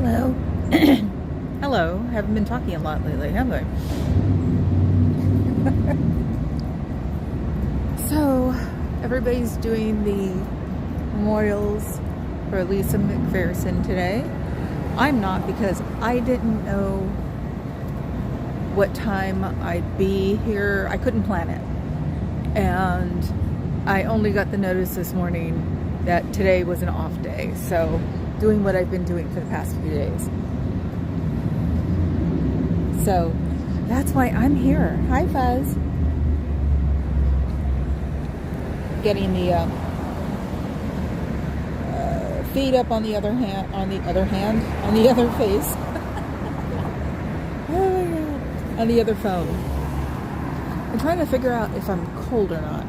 Hello. Hello. Haven't been talking a lot lately, have I? So, everybody's doing the memorials for Lisa McPherson today. I'm not, because I didn't know what time I'd be here. I couldn't plan it. And I only got the notice this morning that today was an off day. So, doing what I've been doing for the past few days. So, that's why I'm here. Hi, Fuzz. Getting the feet up on the other hand, on the other face. Oh my God. On the other phone. I'm trying to figure out if I'm cold or not.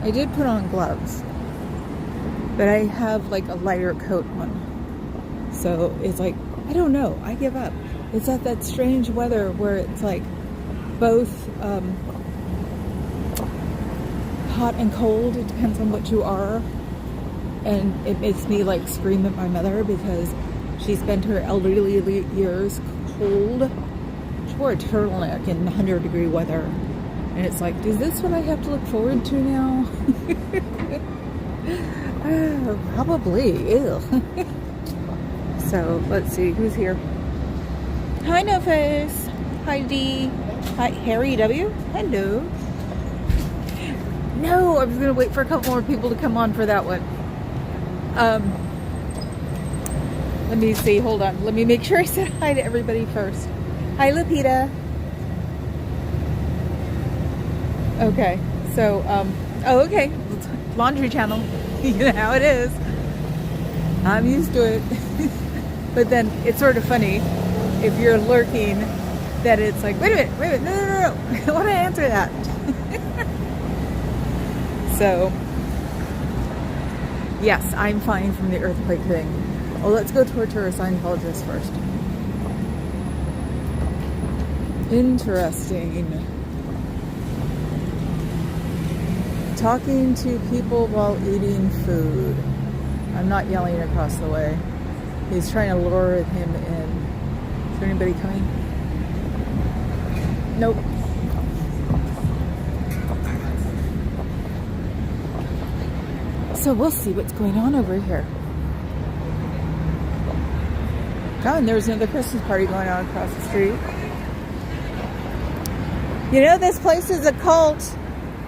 I did put on gloves, but I have like a lighter coat on. So it's like, I don't know. I give up. It's at that strange weather where it's like both hot and cold. It depends on what you are. And it makes me like scream at my mother because she spent her elderly years cold. She wore a turtleneck in 100-degree weather. And it's like, is this what I have to look forward to now? Probably. Ew. So, let's see, who's here? Hi, No Face. Hi, D. Hi, Harry W. Hello. No, I was going to wait for a couple more people to come on for that one. Let me see, hold on. Let me make sure I said hi to everybody first. Hi, Lupita. Okay, so, okay. Laundry channel. You know how it is. I'm used to it. But then it's sort of funny if you're lurking that it's like, wait a minute, no. I want to answer that. So, yes, I'm fine from the earthquake thing. Oh, let's go to a Scientologist first. Interesting. Talking to people while eating food. I'm not yelling across the way. He's trying to lure him in. Is there anybody coming? Nope. So we'll see what's going on over here. Oh, and there's another Christmas party going on across the street. You know, this place is a cult.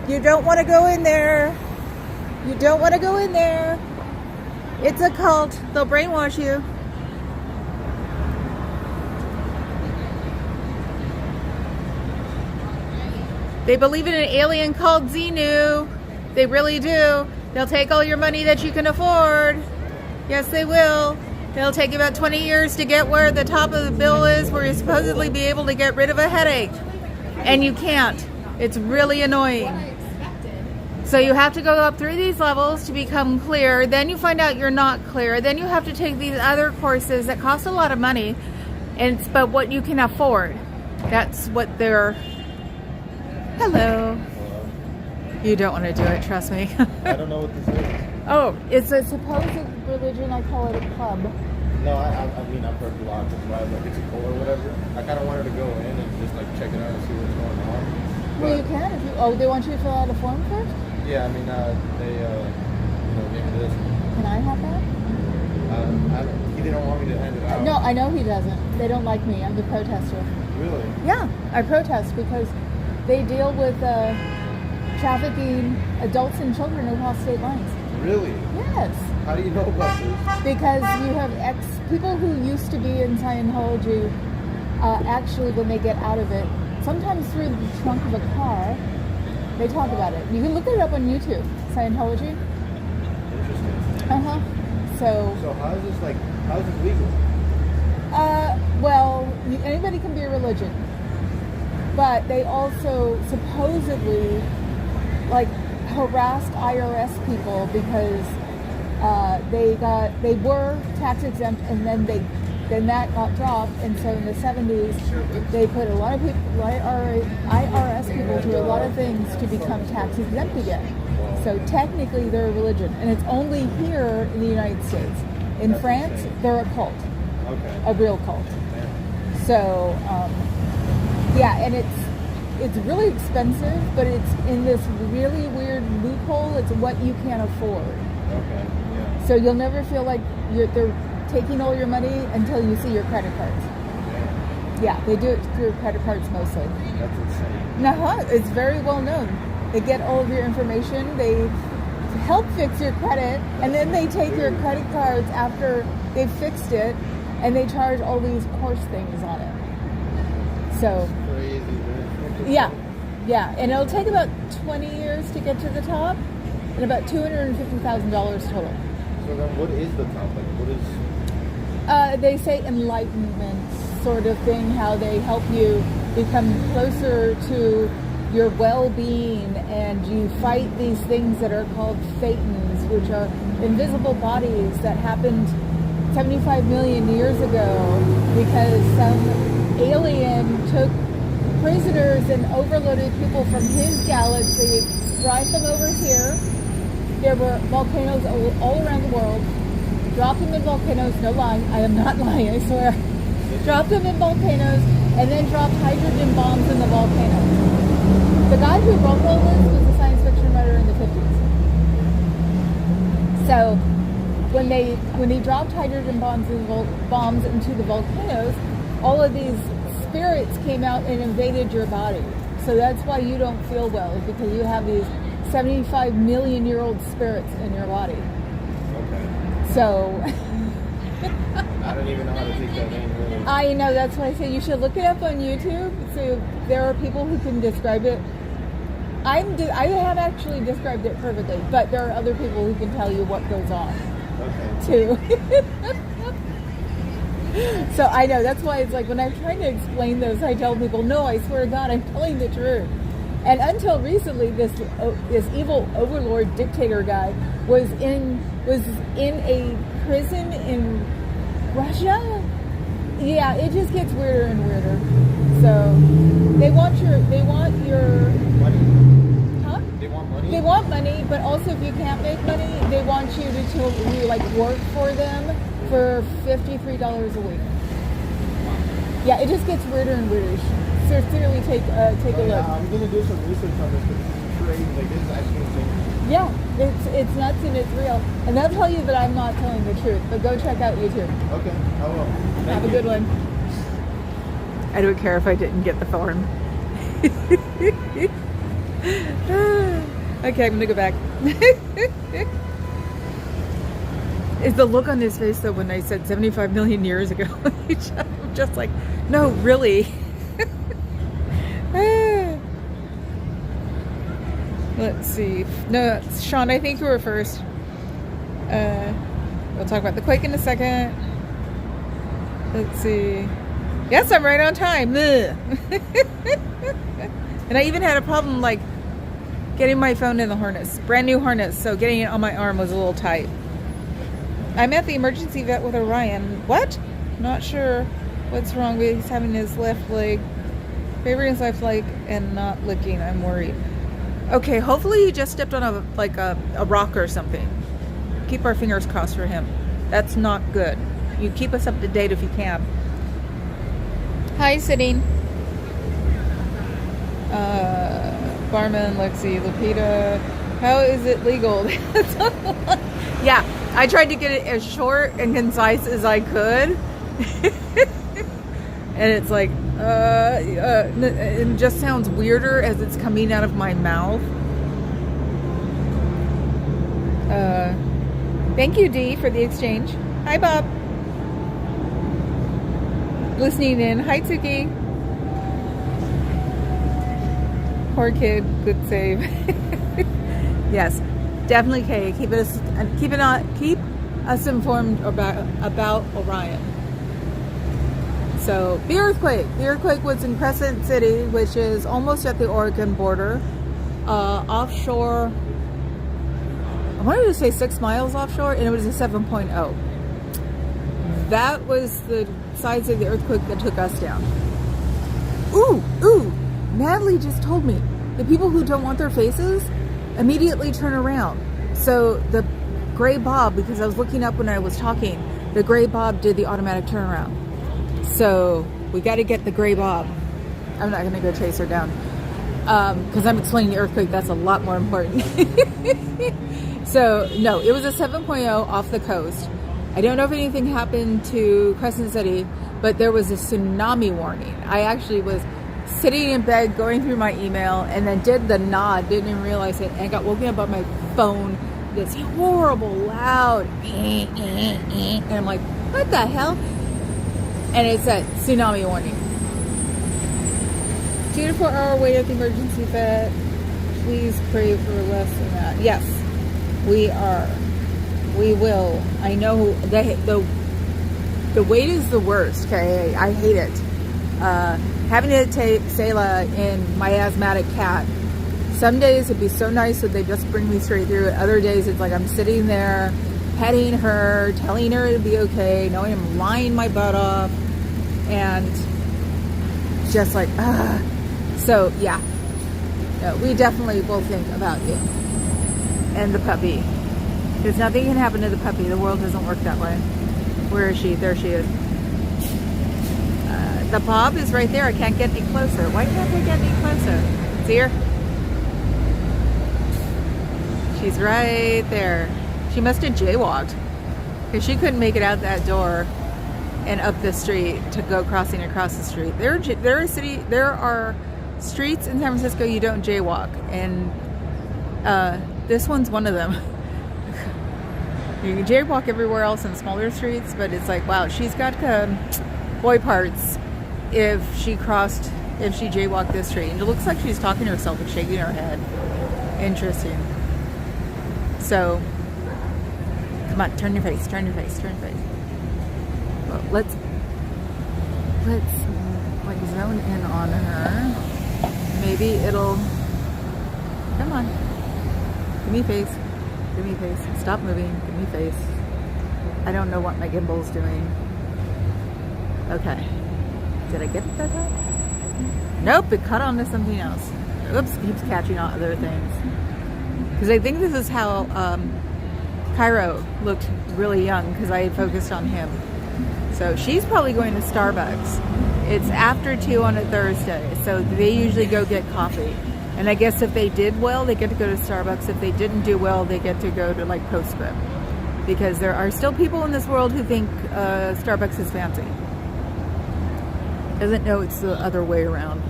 You don't want to go in there. You don't want to go in there. It's a cult. They'll brainwash you. They believe in an alien called Xenu. They really do. They'll take all your money that you can afford. Yes, they will. It'll take you about 20 years to get where the top of the bill is, where you supposedly be able to get rid of a headache. And you can't. It's really annoying. So you have to go up through these levels to become clear. Then you find out you're not clear. Then you have to take these other courses that cost a lot of money. But what you can afford. That's what they're... Hello. You don't want to do it, trust me. I don't know what this is. Oh, it's a supposed religion. I call it a club. No, I mean, I've heard a lot of like it's a cult or whatever. I kind of wanted to go in and just like check it out and see what's going on. Well, you can if you... Oh, they want you to fill out a form first? Yeah, I mean, they gave me this. Can I have that? He didn't want me to hand it out. No, I know he doesn't. They don't like me. I'm the protester. Really? Yeah, I protest because they deal with trafficking adults and children across state lines. Really? Yes. How do you know about this? Because you have people who used to be in Scientology, actually when they get out of it, sometimes through the trunk of a car, they talk about it. You can look it up on YouTube, Scientology. Interesting. Uh-huh. So how is this legal? Well, anybody can be a religion. But they also supposedly, like, harassed IRS people because they were tax exempt, and then that got dropped, and so in the 70s they put a lot of people, IRS people, through a lot of things to become tax exempt again. So technically they're a religion, and it's only here in the United States. In France, they're a cult. Okay. A real cult. Yeah. So, yeah, and it's really expensive, but it's in this really weird loophole. It's what you can't afford. Okay. Yeah. So you'll never feel like they're taking all your money until you see your credit cards. Yeah, they do it through credit cards mostly. That's insane. No, it's very well known. They get all of your information. They help fix your credit, and then they take your credit cards after they've fixed it, and they charge all these course things on it. So, Crazy, man. yeah, and it'll take about 20 years to get to the top, and about $250,000 total. So then, what is the top? Like, what is? They say enlightenment sort of thing, how they help you become closer to your well-being, and you fight these things that are called thetans, which are invisible bodies that happened 75 million years ago because some alien took prisoners and overloaded people from his galaxy, brought them over here. There were volcanoes all around the world. Dropped them in volcanoes, no lie, I am not lying, I swear. Dropped them in volcanoes, and then dropped hydrogen bombs in the volcanoes. The guy who wrote all this was a science fiction writer in the 50s. So, when he dropped hydrogen bombs into the volcanoes, all of these spirits came out and invaded your body. So that's why you don't feel well, because you have these 75 million year old spirits in your body. Okay. So I don't even know how to take that name. Really. I know, that's why I say you should look it up on YouTube. So there are people who can describe it. I have actually described it perfectly, but there are other people who can tell you what goes on. Okay. Too. So I know, that's why it's like when I'm trying to explain those, I tell people, no, I swear to God, I'm telling the truth. And until recently, this evil overlord dictator guy was in a prison in Russia. Yeah, it just gets weirder and weirder. So they want your Money. huh? They want money. They want money, but also if you can't make money, they want you to like work for them for $53 a week. Yeah, it just gets weirder and weirder. Sincerely, take a look. I'm gonna do some research on this because it's crazy. Like, this is actually insane. Yeah, it's nuts and it's real. And they'll tell you that I'm not telling the truth, but go check out YouTube. Okay, I will. Have a good one. I don't care if I didn't get the farm. Okay, I'm gonna go back. Is the look on his face though when I said 75 million years ago? I'm just like, no, really. Let's see. No, Sean, I think you were first. We'll talk about the quake in a second. Let's see. Yes, I'm right on time. And I even had a problem like getting my phone in the harness. Brand new harness, so getting it on my arm was a little tight. I'm at the emergency vet with Orion. What? Not sure what's wrong, but he's having his left leg, favoring his left leg and not licking. I'm worried. Okay, hopefully he just stepped on a rock or something. Keep our fingers crossed for him. That's not good. You keep us up to date if you can. Hi, sitting. Barman, Lexi, Lupita. How is it legal? Yeah, I tried to get it as short and concise as I could. And it's like, it just sounds weirder as it's coming out of my mouth. Thank you, Dee, for the exchange. Hi, Bob. Listening in. Hi, Tsuki. Poor kid. Good save. Yes, definitely, Kay. Keep us informed about Orion. So the earthquake was in Crescent City, which is almost at the Oregon border, offshore. I wanted to say 6 miles offshore, and it was a 7.0. That was the size of the earthquake that took us down. Ooh, Natalie just told me the people who don't want their faces immediately turn around. So the gray bob, because I was looking up when I was talking, the gray Bob did the automatic turnaround. So we got to get the gray Bob. I'm not going to go chase her down because I'm explaining the earthquake. That's a lot more important. So no, it was a 7.0 off the coast. I don't know if anything happened to Crescent City, but there was a tsunami warning. I actually was sitting in bed going through my email and then did the nod, didn't even realize it, and got woken up by my phone, this horrible loud and I'm like, what the hell? And it said tsunami warning. 2 to 4 hour wait at the emergency vet. Please pray for less than that. Yes, we are. We will. I know the wait is the worst. Okay, I hate it. Having to take Selah in my asthmatic cat. Some days it'd be so nice that they just bring me straight through it. Other days it's like I'm sitting there, petting her, telling her it'll be okay, knowing I'm lying my butt off, and just like, So yeah, no, we definitely will think about you and the puppy. Because nothing can happen to the puppy. The world doesn't work that way. Where is she? There she is. The Bob is right there. I can't get any closer. Why can't I get any closer? See her? She's right there. She must have jaywalked. Because she couldn't make it out that door and up the street to go crossing across the street. There are streets in San Francisco you don't jaywalk. And this one's one of them. You can jaywalk everywhere else in smaller streets, but it's like, wow, she's got boy parts if she jaywalked this street. And it looks like she's talking to herself and shaking her head. Interesting. So, come on, turn your face. Well, let's like zone in on her. Maybe it'll, come on, give me face. Give me face. Stop moving. Give me face. I don't know what my gimbal's doing. Okay. Did I get it that time? Nope, it cut onto something else. Oops, it keeps catching on other things. Because I think this is how Cairo looked really young, because I focused on him. So she's probably going to Starbucks. It's after 2 on a Thursday, so they usually go get coffee. And I guess if they did well, they get to go to Starbucks. If they didn't do well, they get to go to like Postscript. Because there are still people in this world who think Starbucks is fancy. Doesn't know it's the other way around.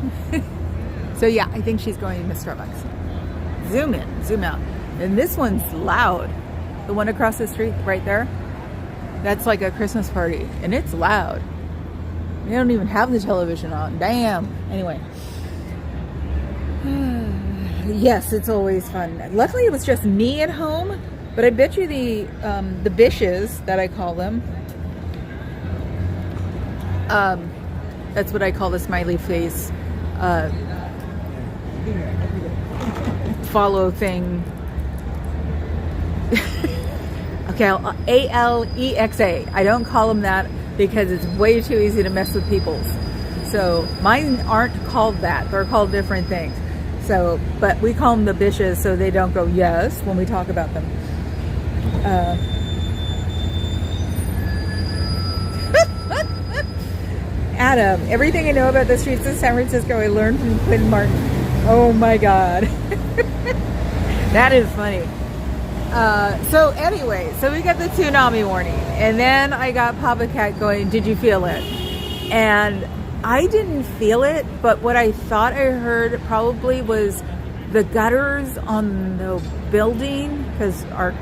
So yeah, I think she's going to Starbucks. Zoom in, zoom out. And this one's loud. The one across the street right there. That's like a Christmas party. And it's loud. They don't even have the television on. Damn. Anyway. Yes, it's always fun. Luckily, it was just me at home, but I bet you the bishes that I call them. That's what I call the smiley face follow thing. Okay, Alexa. I don't call them that because it's way too easy to mess with people's. So mine aren't called that. They're called different things. So, but we call them the bishes so they don't go yes when we talk about them. Adam, everything I know about the streets of San Francisco I learned from Quinn Martin. Oh my God. That is funny. So anyway, so we got the tsunami warning. And then I got Papa Cat going, did you feel it? And I didn't feel it, but what I thought I heard probably was the gutters on the building, because our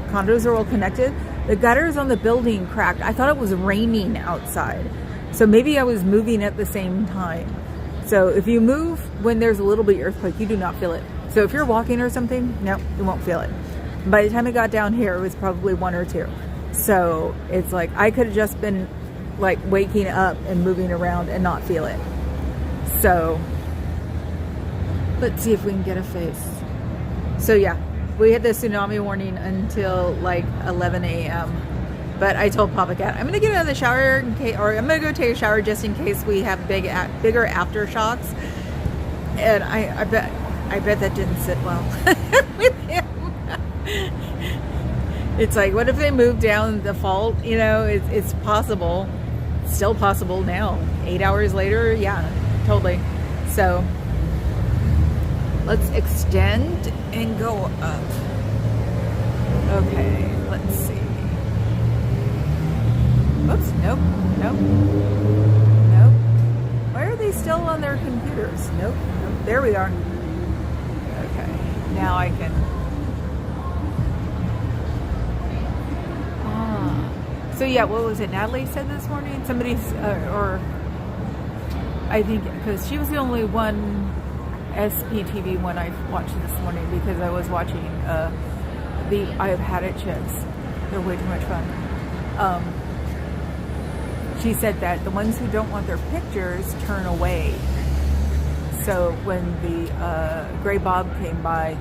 condos are all connected. The gutters on the building cracked. I thought it was raining outside. So maybe I was moving at the same time. So if you move when there's a little bit of earthquake, you do not feel it. So if you're walking or something, no, you won't feel it. By the time I got down here, it was probably 1 or 2. So it's like I could have just been like waking up and moving around and not feel it. So let's see if we can get a face. So yeah, we had the tsunami warning until like 11 a.m. But I told Papa Cat, I'm gonna get out of the shower in case, or I'm gonna go take a shower just in case we have bigger aftershocks. And I bet that didn't sit well with him. It's like, what if they move down the fault? It's possible. It's still possible now. 8 hours later, yeah, totally. So let's extend and go up. Okay, let's see. Oops, nope. Why are they still on their computers? Nope. There we are. Okay, now I can. So yeah, what was it Natalie said this morning? Somebody's, or I think, because she was the only one SPTV one I watched this morning, because I was watching the I've Had It chicks. They're way too much fun. She said that the ones who don't want their pictures turn away. So when the gray Bob came by,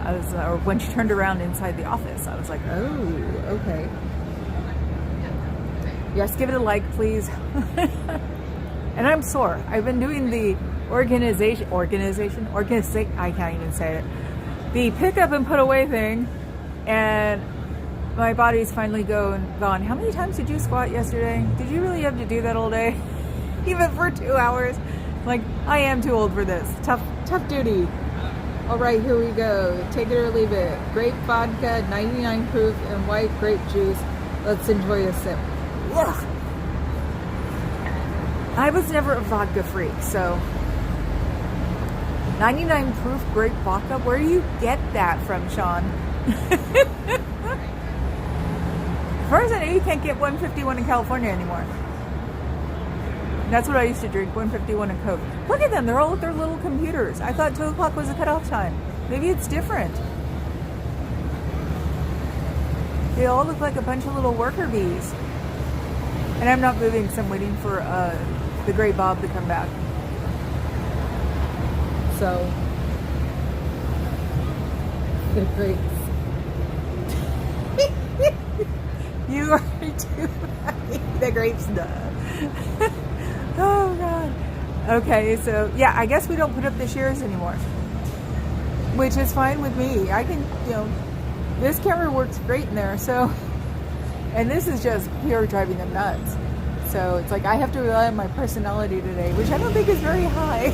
or when she turned around inside the office, I was like, oh, okay. Yes, give it a like, please. And I'm sore. I've been doing the organization, I can't even say it. The pick up and put away thing, and my body's finally gone. How many times did you squat yesterday? Did you really have to do that all day? Even for 2 hours? Like, I am too old for this. Tough duty. All right, here we go. Take it or leave it. Grape vodka, 99 proof, and white grape juice. Let's enjoy a sip. Ugh. I was never a vodka freak, so 99 proof grape vodka. Where do you get that from, Sean? As far as I know, you can't get 151 in California anymore. That's what I used to drink, 151 and Coke. Look at them, they're all with their little computers. I thought 2 o'clock was the cutoff time. Maybe it's different. They all look like a bunch of little worker bees. And I'm not moving because I'm waiting for the gray Bob to come back. So, the grapes. You are too funny. The grapes, duh. Oh, God. Okay, so, yeah, I guess we don't put up the shares anymore. Which is fine with me. I can, this camera works great in there, so. And this is just pure driving them nuts. So it's like I have to rely on my personality today, which I don't think is very high.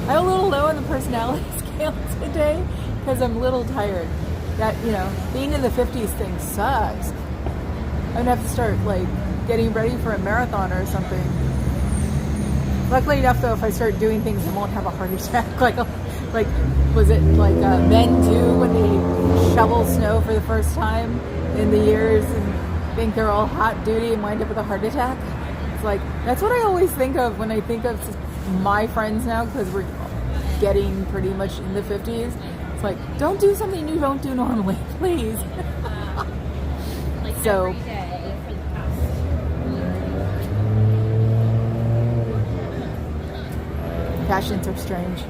I'm a little low on the personality scale today because I'm a little tired. That, being in the 50s thing sucks. I'm going to have to start, getting ready for a marathon or something. Luckily enough, though, if I start doing things, I won't have a heart attack. Was it men do when they shovel snow for the first time in the years and think they're all hot duty and wind up with a heart attack? It's like, that's what I always think of when I think of my friends now, because we're getting pretty much in the 50s. It's like, don't do something you don't do normally, please. So fashions are strange.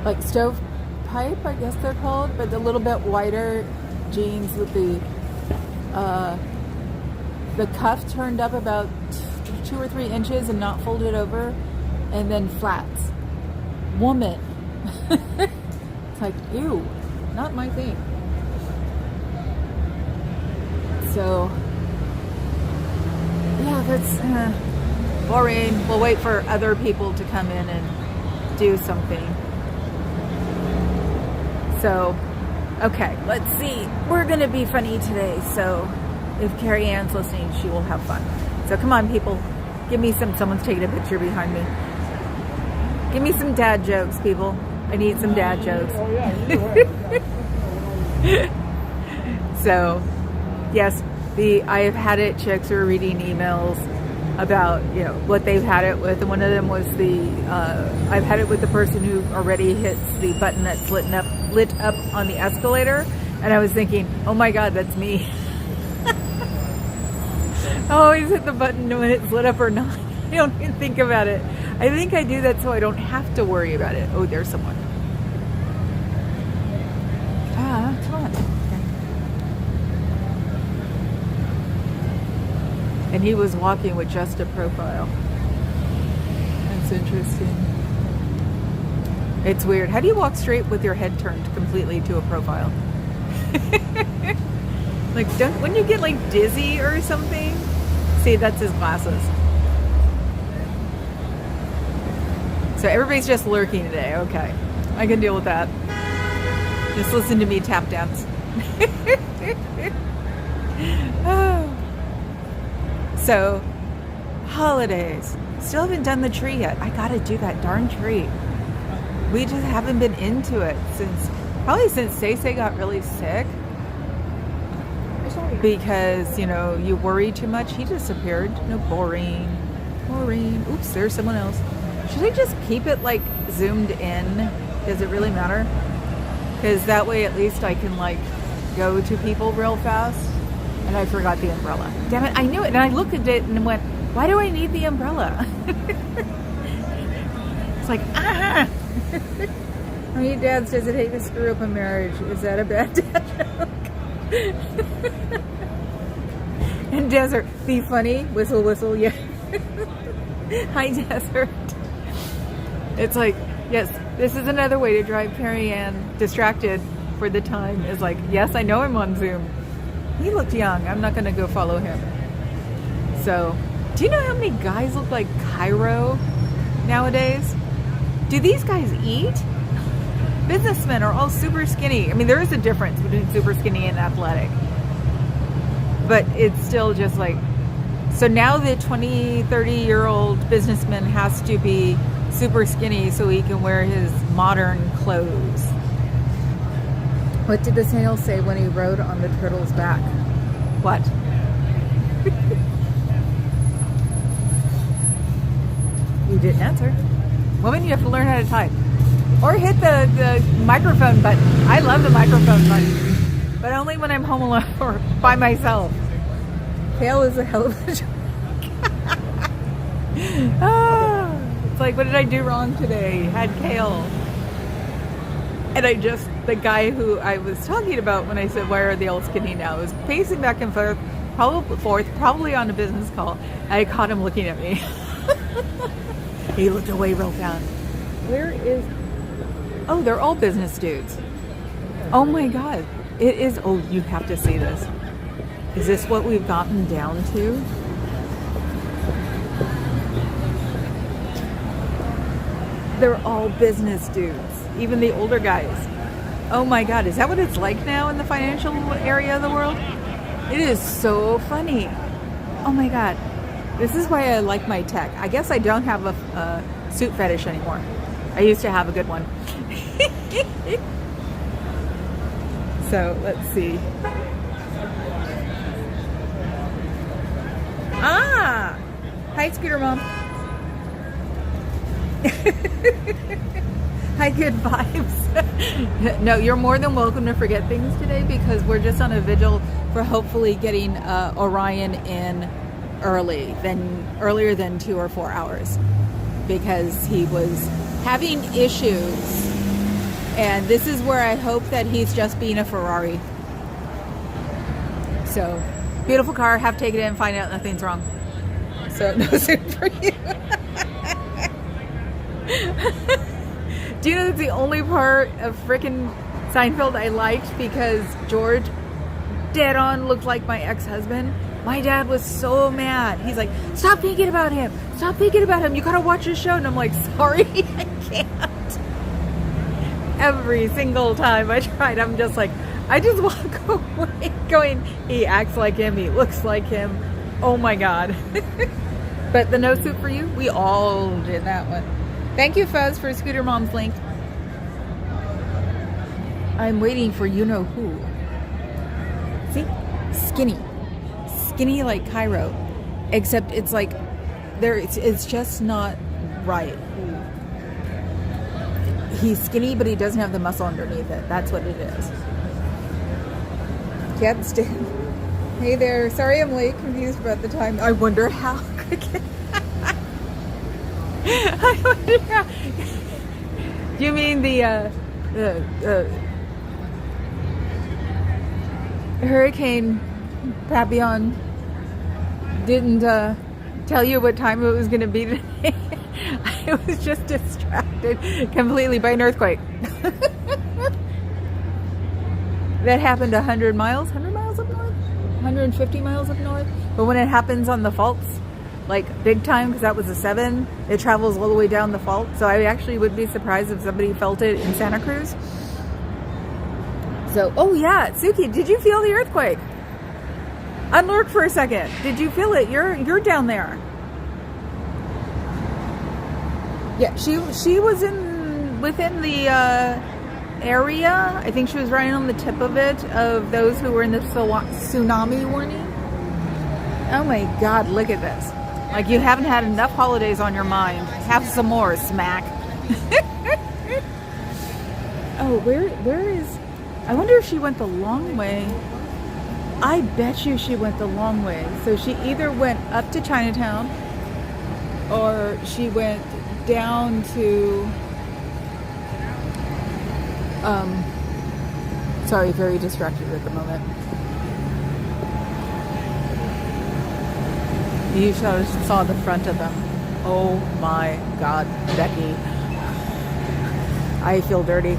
Like stovepipe, I guess they're called, but a little bit wider jeans with the cuff turned up about 2 or 3 inches and not folded over, and then flats. Woman. It's like, ew, not my thing. So, yeah, that's boring. We'll wait for other people to come in and do something. So, okay, let's see. We're going to be funny today, so if Carrie Ann's listening, she will have fun. So come on, people. Give me someone's taking a picture behind me. Give me some dad jokes, people. I need some dad jokes. Oh, yeah, you're right. So, yes, the I Have Had It chicks are reading emails about, what they've had it with. And one of them was I've had it with the person who already hits the button that's lit up on the escalator. And I was thinking, oh my God, that's me. I always hit the button when it's lit up or not. I don't even think about it. I think I do that so I don't have to worry about it. Oh, there's someone. Come on. Okay. And he was walking with just a profile. That's interesting. It's weird. How do you walk straight with your head turned completely to a profile? Like, wouldn't you get like dizzy or something? See, that's his glasses. So everybody's just lurking today. Okay, I can deal with that. Just listen to me tap dance. Oh. So, holidays. Still haven't done the tree yet. I gotta do that darn tree. We just haven't been into it probably since Say got really sick. Because, you know, you worry too much. He disappeared. No, boring. Oops, there's someone else. Should I just keep it like zoomed in? Does it really matter? Because that way at least I can like go to people real fast. And I forgot the umbrella. Damn it, I knew it. And I looked at it and went, why do I need the umbrella? It's like, ah! How many dads does it take to screw up a marriage? Is that a bad dad joke? And Desert, be funny, whistle, whistle, yeah. Hi, Desert. It's like, yes, this is another way to drive Carrie Ann distracted for the time. Is like, yes, I know I'm on Zoom. He looked young. I'm not going to go follow him. So, do you know how many guys look like Cairo nowadays? Do these guys eat? Businessmen are all super skinny. I mean, there is a difference between super skinny and athletic. But it's still just like, so now the 20, 30-year-old businessman has to be super skinny so he can wear his modern clothes. What did the snail say when he rode on the turtle's back? What? You didn't answer. Woman, you have to learn how to type. Or hit the microphone button. I love the microphone button. But only when I'm home alone or by myself. Kale is a hell of a joke. It's like, what did I do wrong today? Had kale. And the guy who I was talking about when I said, why are they all skinny now, was pacing back and forth, probably on a business call. I caught him looking at me. He looked away real fast. Where is... Oh, they're all business dudes. Oh my God. It is... Oh, you have to see this. Is this what we've gotten down to? They're all business dudes. Even the older guys. Oh my God, is that what it's like now in the financial area of the world? It is so funny. Oh my God. This is why I like my tech. I guess I don't have a suit fetish anymore. I used to have a good one. So, let's see. Ah! Hi, Scooter Mom. Hi, good vibes. No, you're more than welcome to forget things today because we're just on a vigil for hopefully getting Orion in earlier than 2 or 4 hours because he was having issues. And this is where I hope that he's just being a Ferrari. So, beautiful car, have to take it in, find out nothing's wrong. So, no suit for you. Do you know that's the only part of frickin' Seinfeld I liked because George dead on looked like my ex-husband? My dad was so mad. He's like, stop thinking about him. Stop thinking about him. You gotta watch his show. And I'm like, sorry, I can't. Every single time I tried, I'm just like, I just walk away going, he acts like him. He looks like him. Oh my God. But the no suit for you, we all did that one. Thank you, Fuzz, for Scooter Mom's link. I'm waiting for you know who. See? Skinny. Skinny like Cairo. Except it's like, it's just not right. He's skinny, but he doesn't have the muscle underneath it. That's what it is. Can't stand. Hey there. Sorry I'm late. Confused about the time. I wonder how quick I wonder how. Do you mean the Hurricane Papillon didn't tell you what time it was going to be today? I was just distracted. affected completely by an earthquake. That happened 100 miles up north, 150 miles up north. But when it happens on the faults, like big time, because that was a 7, it travels all the way down the fault. So I actually would be surprised if somebody felt it in Santa Cruz. So, oh yeah, Suki, did you feel the earthquake? Unlurk for a second. Did you feel it? You're down there. Yeah, she was within the area. I think she was right on the tip of it, of those who were in the tsunami warning. Oh my God, look at this. Like you haven't had enough holidays on your mind. Have some more, smack. Oh, where is... I wonder if she went the long way. I bet you she went the long way. So she either went up to Chinatown or she went down to... sorry, very distracted at the moment. You saw the front of them. Oh my God, Becky. I feel dirty.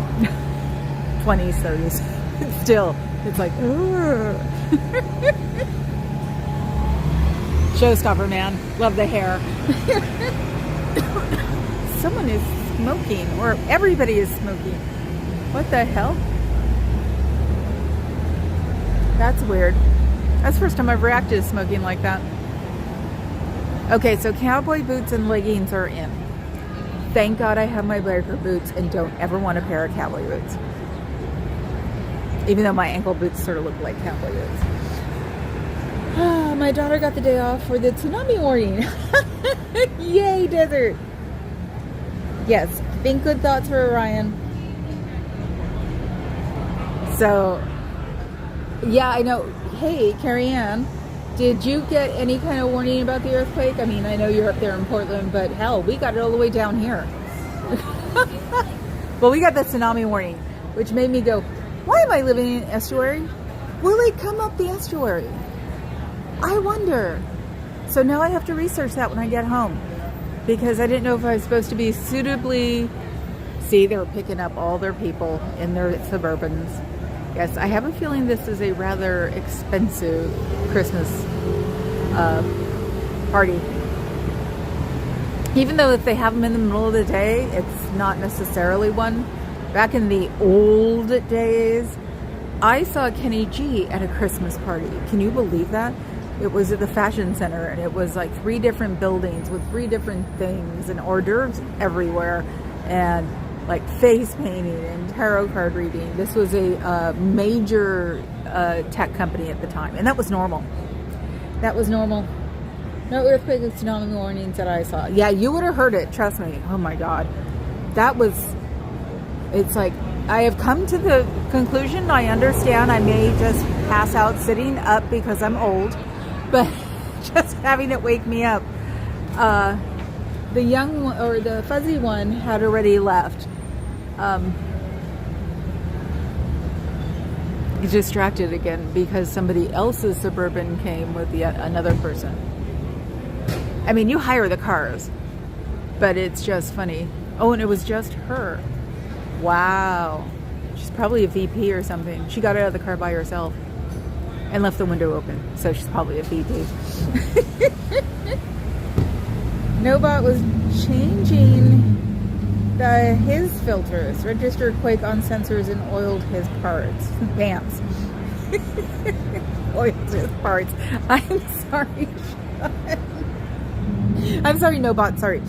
20s, 30s. Still, it's like, showstopper, man. Love the hair. Someone is smoking, or everybody is smoking. What the hell? That's weird. That's the first time I've reacted to smoking like that. Okay, so cowboy boots and leggings are in. Thank God I have my biker boots and don't ever want a pair of cowboy boots. Even though my ankle boots sort of look like cowboy boots. My daughter got the day off for the tsunami warning. Yay, desert. Yes, think good thoughts for Orion. So, yeah, I know. Hey, Carrie Ann, did you get any kind of warning about the earthquake? I mean, I know you're up there in Portland, but hell, we got it all the way down here. Well, we got the tsunami warning, which made me go, why am I living in an estuary? Will it come up the estuary? I wonder. So now I have to research that when I get home, because I didn't know if I was supposed to be suitably... See, they're picking up all their people in their Suburbans. Yes, I have a feeling this is a rather expensive Christmas party. Even though if they have them in the middle of the day, it's not necessarily one. Back in the old days, I saw Kenny G at a Christmas party. Can you believe that? It was at the Fashion Center, and it was like 3 different buildings with 3 different things and hors d'oeuvres everywhere, and like face painting and tarot card reading. This was a major tech company at the time, and that was normal. That was normal. No earthquake or tsunami warnings that I saw. Yeah, you would have heard it, trust me. Oh my God. That was... It's like, I have come to the conclusion, I understand I may just pass out sitting up because I'm old, but just having it wake me up. The young one, or the fuzzy one, had already left. Distracted again because somebody else's Suburban came with yet another person. I mean, you hire the cars, but it's just funny. Oh, and it was just her. Wow. She's probably a VP or something. She got out of the car by herself and left the window open. So she's probably a VP. Nobot was changing his filters, registered quake on sensors, and oiled his parts. Pants. Oiled his parts. I'm sorry, Sean. I'm sorry, Nobot. Sorry.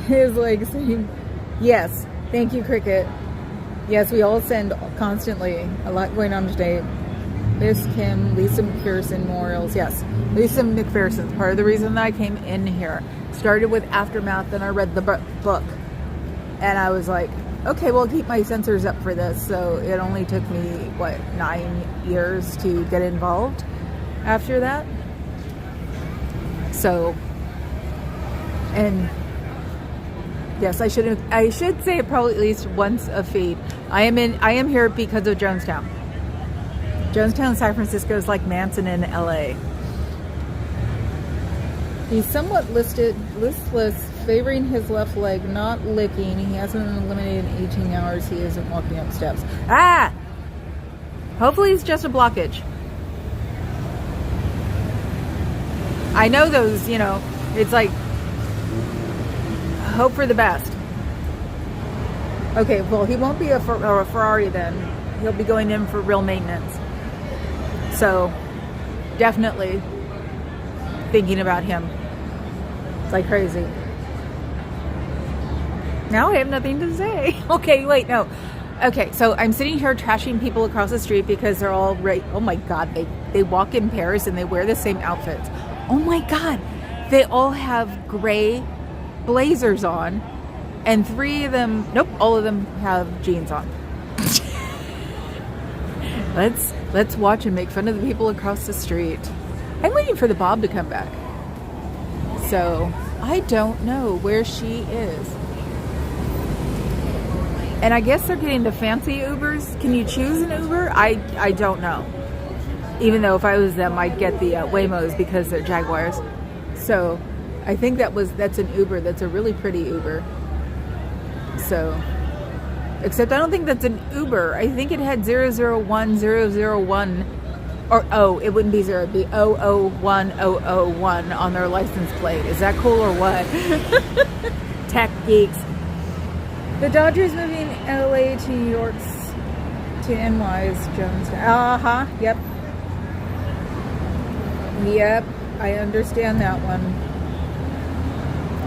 His like saying, yes, thank you, Cricket. Yes, we all send constantly. A lot going on today. Miss Kim, Lisa McPherson memorials. Yes, Lisa McPherson's part of the reason that I came in here. Started with Aftermath, then I read the book. And I was like, okay, well, I'll keep my sensors up for this. So it only took me, 9 years to get involved after that. So, and yes, I should say it probably at least once a feed. I am here because of Jonestown. Jonestown, San Francisco is like Manson in LA. He's somewhat listless favoring his left leg, not licking. He hasn't been eliminated in 18 hours. He isn't walking up steps. Ah! Hopefully it's just a blockage. I know those, it's like, hope for the best. Okay, well, he won't be a Ferrari then. He'll be going in for real maintenance. So, definitely thinking about him. It's like crazy. Now I have nothing to say. Okay, wait, no. Okay, so I'm sitting here trashing people across the street because they're all right. Oh my God, they walk in pairs and they wear the same outfits. Oh my God, they all have gray blazers on, and all of them have jeans on. Let's watch and make fun of the people across the street. I'm waiting for the Bob to come back. So I don't know where she is. And I guess they're getting the fancy Ubers. Can you choose an Uber? I don't know. Even though if I was them, I'd get the Waymos because they're Jaguars. So I think that's an Uber. That's a really pretty Uber. So, except I don't think that's an Uber. I think it had 001001. Or, it wouldn't be 0. It'd be 001001 on their license plate. Is that cool or what? Tech geeks. The Dodgers moving LA to New York's to NY's Jones. Yep. Yep, I understand that one.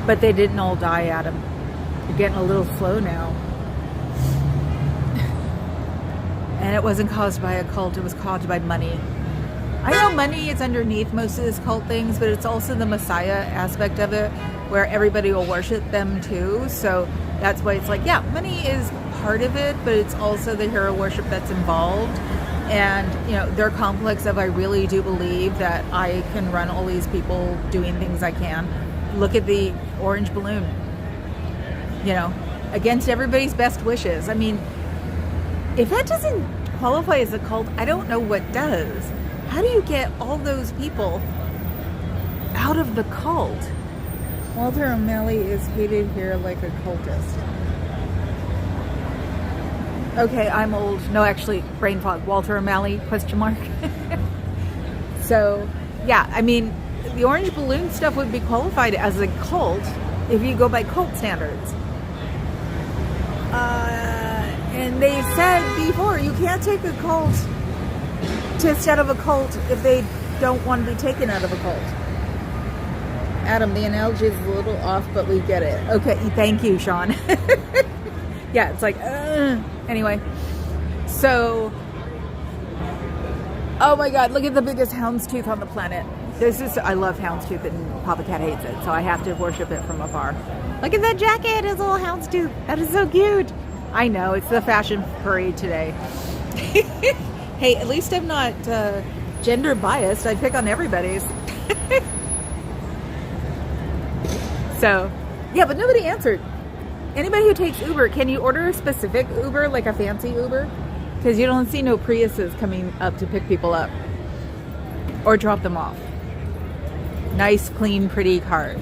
But they didn't all die, Adam. You're getting a little slow now. And it wasn't caused by a cult, it was caused by money. I know money is underneath most of this cult things, but it's also the Messiah aspect of it, where everybody will worship them too. So that's why it's like, yeah, money is part of it, but it's also the hero worship that's involved. And, their complex of, I really do believe that I can run all these people doing things I can. Look at the orange balloon, against everybody's best wishes. I mean, if that doesn't qualify as a cult, I don't know what does. How do you get all those people out of the cult? Walter O'Malley is hated here like a cultist. Okay, I'm old. No, actually, brain fog. Walter O'Malley, ? So, yeah, I mean, the orange balloon stuff would be qualified as a cult if you go by cult standards. And they said before, you can't take a cult out of a cult if they don't want to be taken out of a cult. Adam, the analogy is a little off, but we get it. Okay, thank you, Sean. Yeah, it's like, anyway. So, oh my God, look at the biggest houndstooth on the planet. I love houndstooth, and Papa Cat hates it, so I have to worship it from afar. Look at that jacket, it's a little houndstooth. That is so cute. I know, it's the fashion parade today. Hey, at least I'm not gender biased. I pick on everybody's. So, yeah, but nobody answered. Anybody who takes Uber, can you order a specific Uber, like a fancy Uber? Because you don't see no Priuses coming up to pick people up or drop them off. Nice, clean, pretty cars.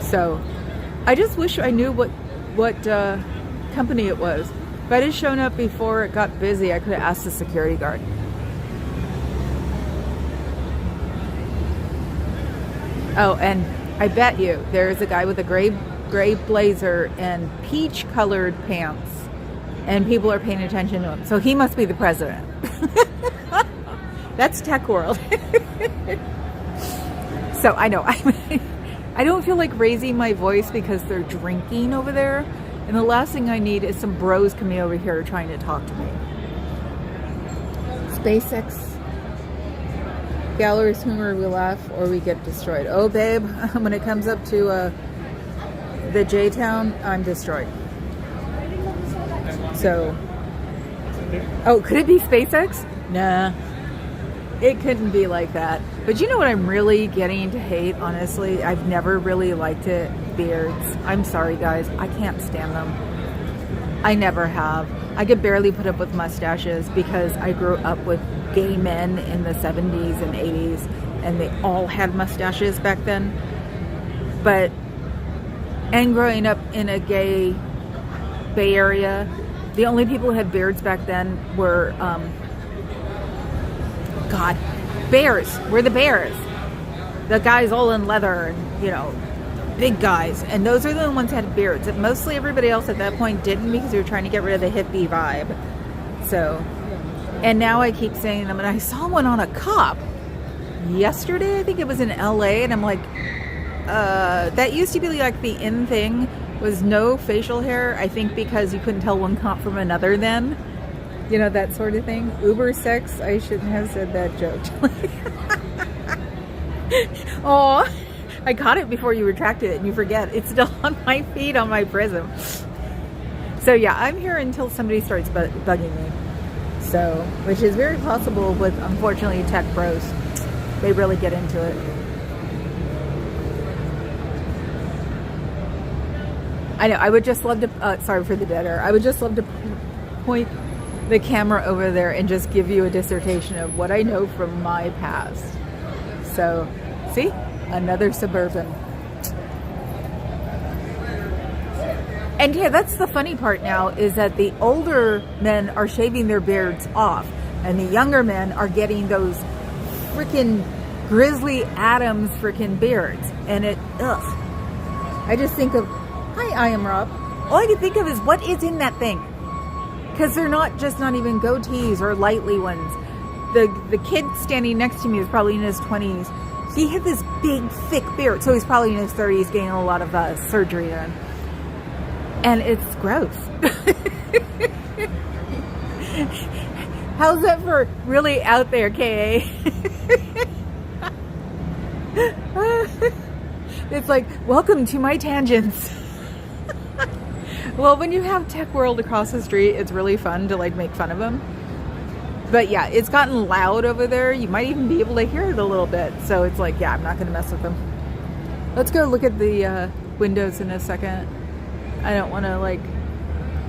So, I just wish I knew what company it was. If I'd have shown up before it got busy, I could have asked the security guard. Oh, and I bet you there's a guy with a gray blazer and peach-colored pants, and people are paying attention to him. So he must be the president. That's tech world. So I know I don't feel like raising my voice because they're drinking over there. And the last thing I need is some bros coming over here trying to talk to me. SpaceX. Gallery's humor, we laugh or we get destroyed. Oh, babe, when it comes up to the J-Town, I'm destroyed. So, oh, could it be SpaceX? Nah, it couldn't be like that. But you know what I'm really getting to hate, honestly? I've never really liked it. Beards. I'm sorry, guys. I can't stand them. I never have. I could barely put up with mustaches because I grew up with gay men in the 70s and 80s, and they all had mustaches back then. But, and growing up in a gay Bay Area, the only people who had beards back then were, bears. We're the bears. The guys all in leather and, you know, big guys. And those are the ones that had beards. Mostly everybody else at that point didn't, because they were trying to get rid of the hippie vibe. So, and now I keep saying them. And I saw one on a cop yesterday. I think it was in LA. And I'm like, that used to be like the in thing was no facial hair. I think because you couldn't tell one cop from another then. You know, that sort of thing. Uber sex. I shouldn't have said that joke. Oh, I caught it before you retracted it and you forget. It's still on my feed on my Prism. So yeah, I'm here until somebody starts bugging me. So, which is very possible with, unfortunately, tech bros. They really get into it. I know, I would just love to, sorry for the dead air. I would just love to point the camera over there and just give you a dissertation of what I know from my past. So, see? Another Suburban. And yeah, that's the funny part now, is that the older men are shaving their beards off and the younger men are getting those freaking Grizzly Adams freaking beards. And it, ugh. I just think of, hi, I am Rob. All I can think of is what is in that thing. Because they're not even goatees or lightly ones. The kid standing next to me is probably in his 20s. He had this big, thick beard. So he's probably in his 30s, getting a lot of surgery done. And it's gross. How's that for really out there, KA? It's like, welcome to my tangents. Well, when you have Tech World across the street, it's really fun to like make fun of them. But yeah, it's gotten loud over there. You might even be able to hear it a little bit. So it's like, yeah, I'm not going to mess with them. Let's go look at the windows in a second. I don't want to like...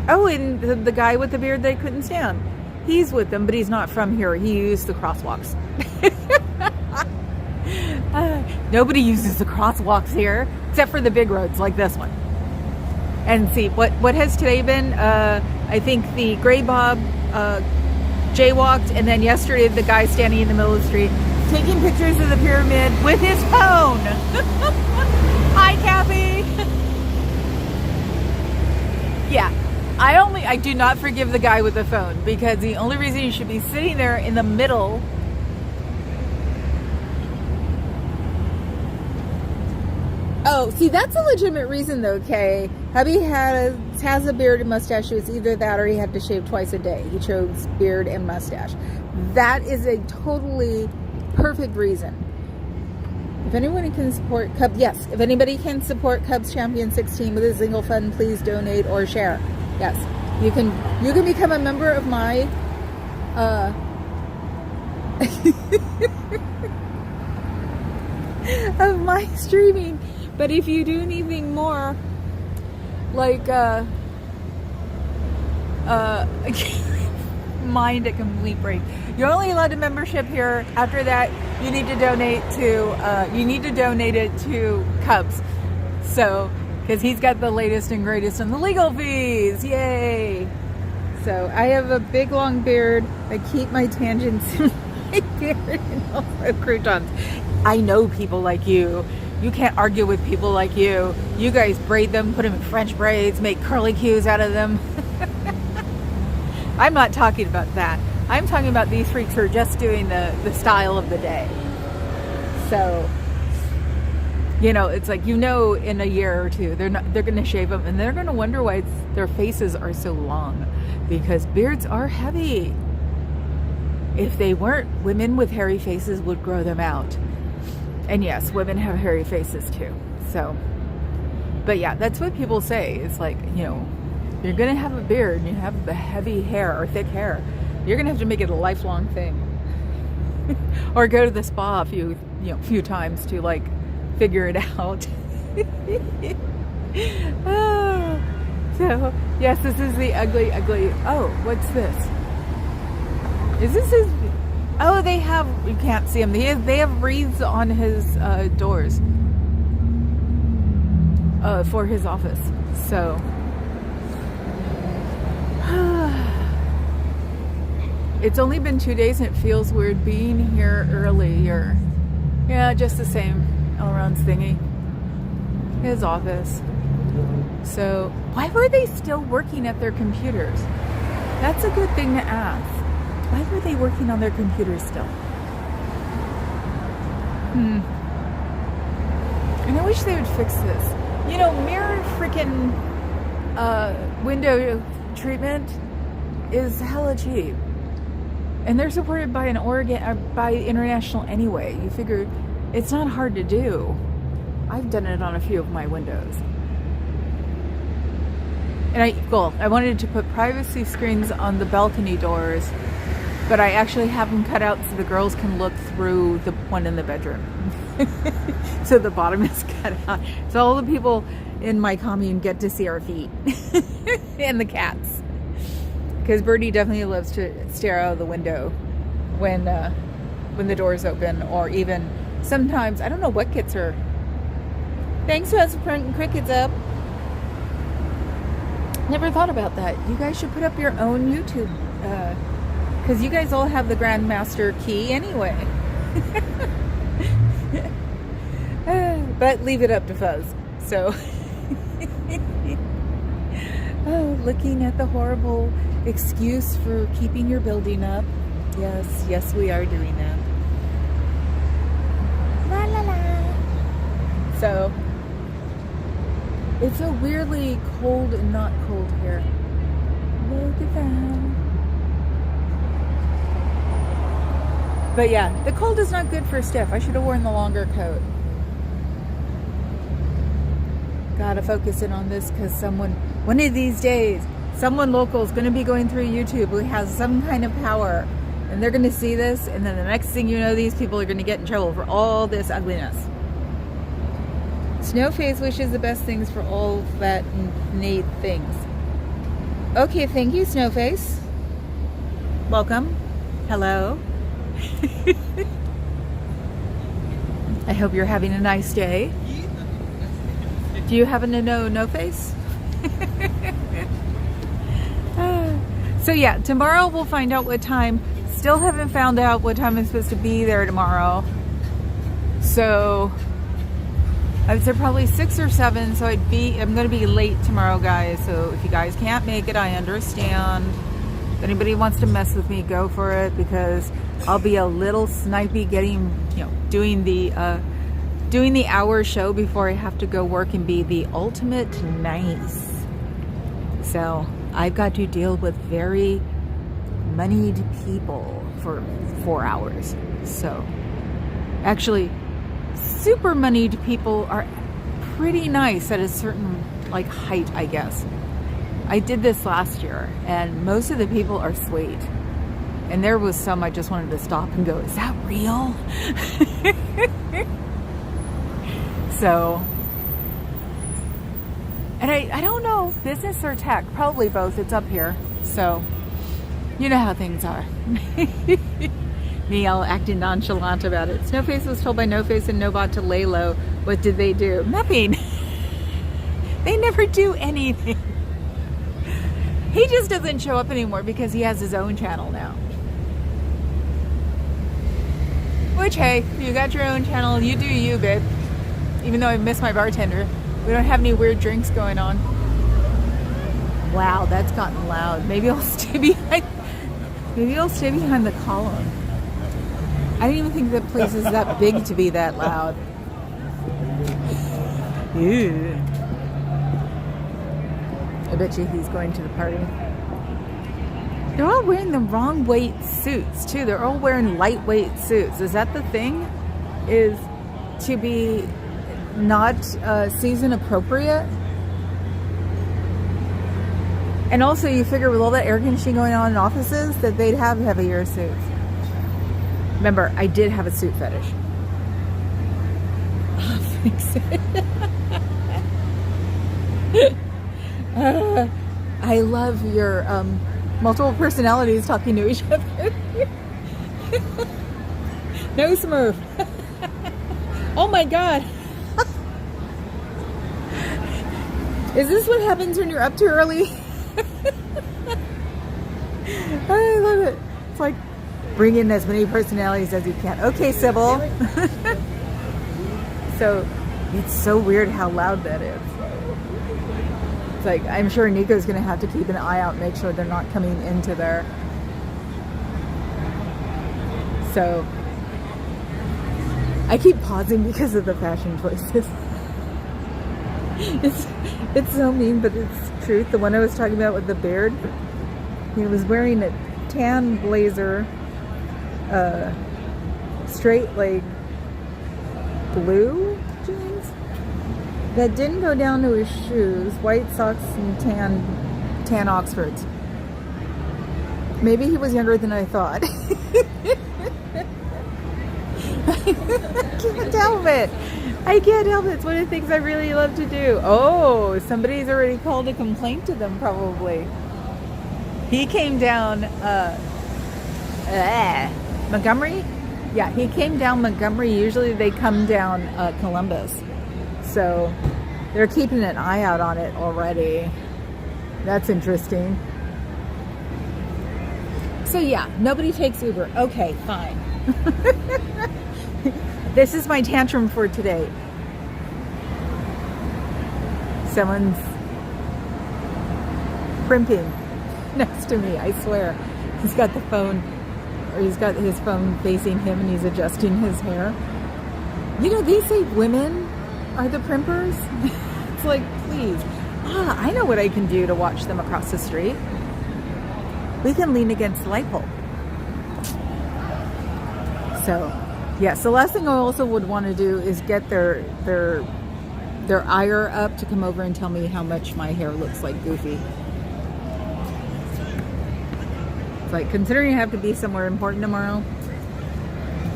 Oh, and the guy with the beard they couldn't stand. He's with them, but he's not from here. He used the crosswalks. Nobody uses the crosswalks here, except for the big roads like this one. And see, what has today been? I think the gray bob jaywalked, and then yesterday the guy standing in the middle of the street taking pictures of the pyramid with his phone. Hi, Kathy. Yeah, I do not forgive the guy with the phone, because the only reason you should be sitting there in the middle. Oh, see, that's a legitimate reason though, Kay. Hubby has a beard and mustache. It was either that or he had to shave twice a day. He chose beard and mustache. That is a totally perfect reason. If anyone can support Cubs, yes. If anybody can support Cubs Champion 16 with a single fund, please donate or share. Yes, you can become a member of my of my streaming. But if you do anything more, like mind a complete break. You're only allowed a membership here. After that, you need to donate it to Cubs. So, because he's got the latest and greatest on the legal fees. Yay! So I have a big long beard. I keep my tangents in my beard and also croutons. I know people like you. You can't argue with people like you. You guys braid them, put them in French braids, make curly cues out of them. I'm not talking about that. I'm talking about these freaks who are just doing the style of the day. So, you know, it's like, you know, in a year or two, they're going to shave them, and they're going to wonder why their faces are so long, because beards are heavy. If they weren't, women with hairy faces would grow them out. And yes, women have hairy faces too. So, but yeah, that's what people say. It's like, you know, you're going to have a beard and you have the heavy hair or thick hair. You're going to have to make it a lifelong thing. Or go to the spa a few times to like figure it out. Oh, so, yes, this is the ugly. Oh, what's this? Is this his... Oh, they have, you can't see them. They have wreaths on his doors. for his office. So it's only been 2 days and it feels weird being here earlier. Yeah, just the same. Elron's thingy. His office. So why were they still working at their computers? That's a good thing to ask. Why were they working on their computers still? And I wish they would fix this. You know, mirror freaking window treatment is hella cheap. And they're supported by by International anyway. You figure it's not hard to do. I've done it on a few of my windows. And I wanted to put privacy screens on the balcony doors, but I actually have them cut out so the girls can look through the one in the bedroom. So the bottom is cut out. So all the people in my commune get to see our feet. And the cats. Because Birdie definitely loves to stare out of the window when the door's open, or even sometimes, I don't know what gets her. Thanks for putting crickets up. Never thought about that. You guys should put up your own YouTube, because you guys all have the Grandmaster key anyway. But leave it up to Fuzz. So, looking at the horrible excuse for keeping your building up. Yes, we are doing that. La la la. So, it's so weirdly cold and not cold here. Look at that. But yeah, the cold is not good for Steph. I should have worn the longer coat. Gotta focus in on this because one of these days, someone local is going to be going through YouTube who has some kind of power. And they're going to see this, and then the next thing you know, these people are going to get in trouble for all this ugliness. Snowface wishes the best things for all that neat things. Okay, thank you, Snowface. Welcome. Hello. I hope you're having a nice day. Do you happen to know No Face? So yeah, tomorrow we'll find out what time. Still haven't found out what time I'm supposed to be there tomorrow. So I would say probably 6 or 7. So I'm going to be late tomorrow, guys. So if you guys can't make it, I understand. If anybody wants to mess with me, go for it, because I'll be a little snipey doing the hour show before I have to go work and be the ultimate nice. So I've got to deal with very moneyed people for 4 hours. So actually, super moneyed people are pretty nice at a certain height, I guess. I did this last year, and most of the people are sweet. And there was some I just wanted to stop and go, is that real? So, and I don't know, business or tech, probably both. It's up here. So, you know how things are. Me all acting nonchalant about it. Snowface was told by No Face and Nobot to lay low. What did they do? Nothing. They never do anything. He just doesn't show up anymore because he has his own channel now. Which, hey, you got your own channel. You do you, babe. Even though I miss my bartender. We don't have any weird drinks going on. Wow, that's gotten loud. Maybe I'll stay behind the column. I don't even think that place is that big to be that loud. Ew. I bet you he's going to the party. They're all wearing the wrong weight suits too. They're all wearing lightweight suits. Is that the thing? Is to be not season appropriate? And also you figure with all that air conditioning going on in offices that they'd have heavier suits. Remember, I did have a suit fetish. I love your multiple personalities talking to each other. No Smurf. Oh my God. Is this what happens when you're up too early? I love it. It's like bring in as many personalities as you can. Okay, Sybil. So it's so weird how loud that is. It's like I'm sure Nico's gonna have to keep an eye out, make sure they're not coming into there. So I keep pausing because of the fashion choices. It's so mean, but it's truth. The one I was talking about with the beard, he was wearing a tan blazer, straight leg blue jeans that didn't go down to his shoes, white socks and tan Oxfords. Maybe he was younger than I thought. I can't help it. I can't help it. It's one of the things I really love to do. Oh, somebody's already called a complaint to them probably. He came down Montgomery? Yeah, he came down Montgomery. Usually they come down Columbus. So they're keeping an eye out on it already. That's interesting. So yeah, nobody takes Uber. Okay, fine. This is my tantrum for today. Someone's primping next to me, I swear. He's got the phone, or he's got his phone facing him and he's adjusting his hair. You know, they say women are the primpers. It's like, please. I know what I can do to watch them across the street. We can lean against the light bulb. So, yes, the last thing I also would want to do is get their ire up to come over and tell me how much my hair looks like Goofy. It's like, considering I have to be somewhere important tomorrow,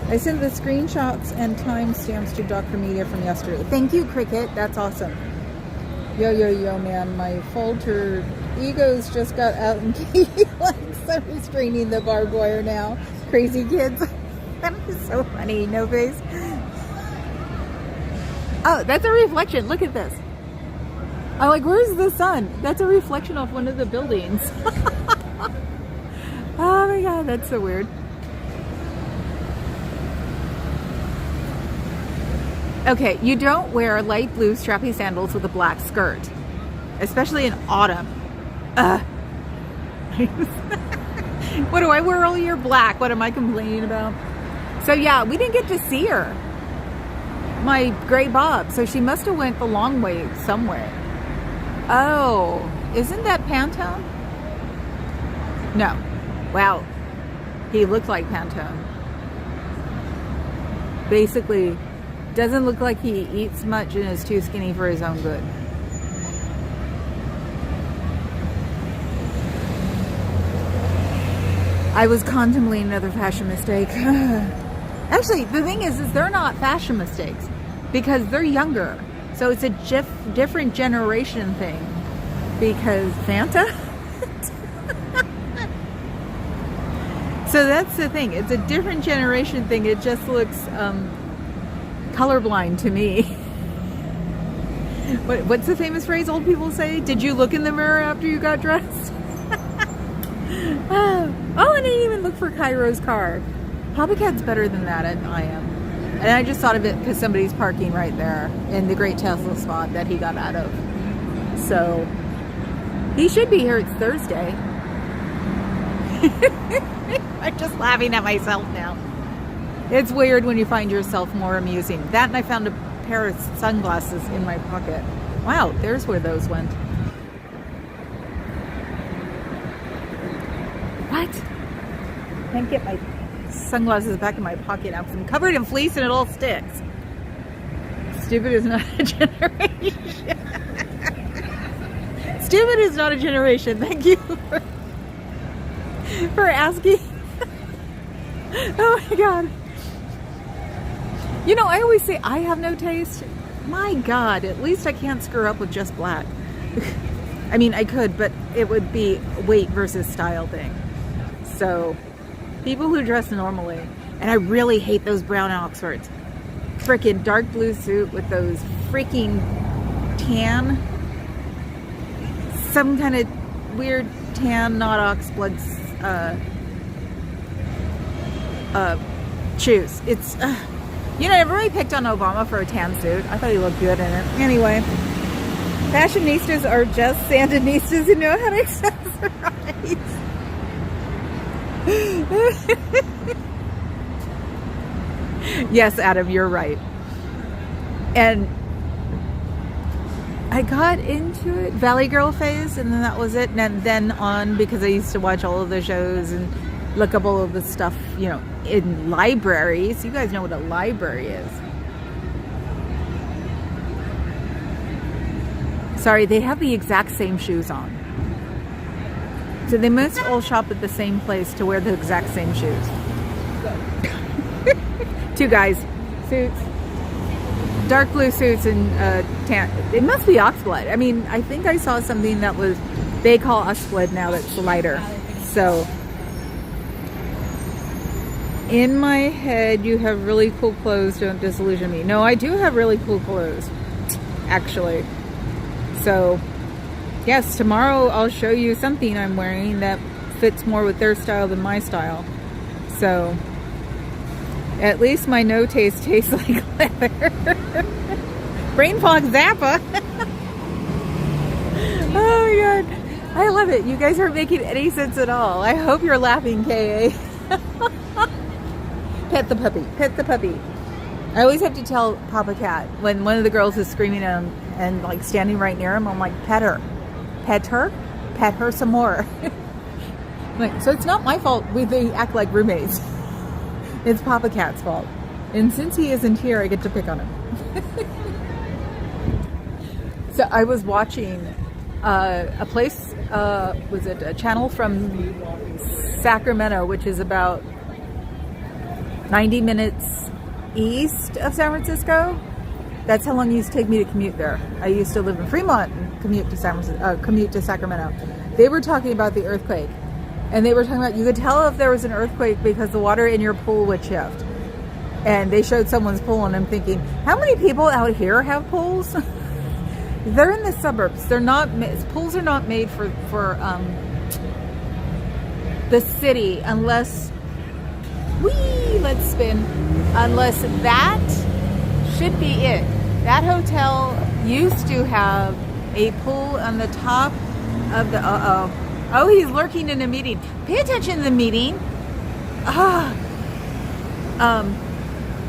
I sent the screenshots and timestamps to Dr. Media from yesterday. Thank you, Cricket. That's awesome. Yo, man. My faltered egos just got out and he likes I'm restraining the barbed wire now. Crazy kids. That is so funny. No face. Oh, that's a reflection. Look at this. I'm like, where's the sun? That's a reflection of one of the buildings. Oh my god, that's so weird. Okay, you don't wear light blue strappy sandals with a black skirt, especially in autumn. What do I wear all year? Black. What am I complaining about? So yeah, we didn't get to see her. My gray bob. So she must have went the long way somewhere. Oh, isn't that Pantone? No. Wow. He looked like Pantone. Basically, doesn't look like he eats much and is too skinny for his own good. I was contemplating another fashion mistake. Actually, the thing is they're not fashion mistakes because they're younger. So it's a different generation thing. Because Santa? So that's the thing. It's a different generation thing. It just looks colorblind to me. What's the famous phrase old people say? Did you look in the mirror after you got dressed? Oh, I didn't even look for Cairo's car. Hobbycat's better than that, I am. And I just thought of it because somebody's parking right there in the great Tesla spot that he got out of. So, he should be here. It's Thursday. I'm just laughing at myself now. It's weird when you find yourself more amusing. That and I found a pair of sunglasses in my pocket. Wow, there's where those went. What? Can't get my sunglasses back in my pocket now because I'm covered in fleece and it all sticks. Stupid is not a generation. Stupid is not a generation. Thank you for asking. Oh my god. You know, I always say I have no taste. My god, at least I can't screw up with just black. I mean, I could, but it would be weight versus style thing. So, people who dress normally, and I really hate those brown Oxfords. Freaking dark blue suit with those freaking tan some kind of weird tan, not ox blood shoes. It's, everybody picked on Obama for a tan suit. I thought he looked good in it. Anyway, fashionistas are just Sandinistas who know how to accessorize. Yes, Adam, you're right. And I got into it, Valley Girl phase, and then that was it. And then on, because I used to watch all of the shows and look up all of the stuff, in libraries. You guys know what a library is. Sorry, they have the exact same shoes on. So they must all shop at the same place to wear the exact same shoes. Two guys, suits. Dark blue suits and tan. It must be oxblood. I mean, I think I saw something that was, they call oxblood now, that's lighter. So, in my head, you have really cool clothes. Don't disillusion me. No, I do have really cool clothes, actually. So, yes, tomorrow I'll show you something I'm wearing that fits more with their style than my style. So, at least my no taste tastes like leather. Brain fog Zappa. Oh my god. I love it. You guys aren't making any sense at all. I hope you're laughing, K.A. Pet the puppy. Pet the puppy. I always have to tell Papa Cat when one of the girls is screaming at him and like standing right near him, I'm like, pet her. Pet her? Pet her some more. So it's not my fault they act like roommates. It's Papa Cat's fault. And since he isn't here, I get to pick on him. So I was watching a place, was it a channel from Sacramento, which is about 90 minutes east of San Francisco. That's how long it used to take me to commute there. I used to live in Fremont and commute to Sacramento. They were talking about the earthquake. And they were talking about, you could tell if there was an earthquake because the water in your pool would shift. And they showed someone's pool, and I'm thinking, how many people out here have pools? They're in the suburbs. They're not, pools are not made for the city unless, let's spin. Unless that should be it. That hotel used to have a pool on the top of the, oh, he's lurking in a meeting. Pay attention to the meeting.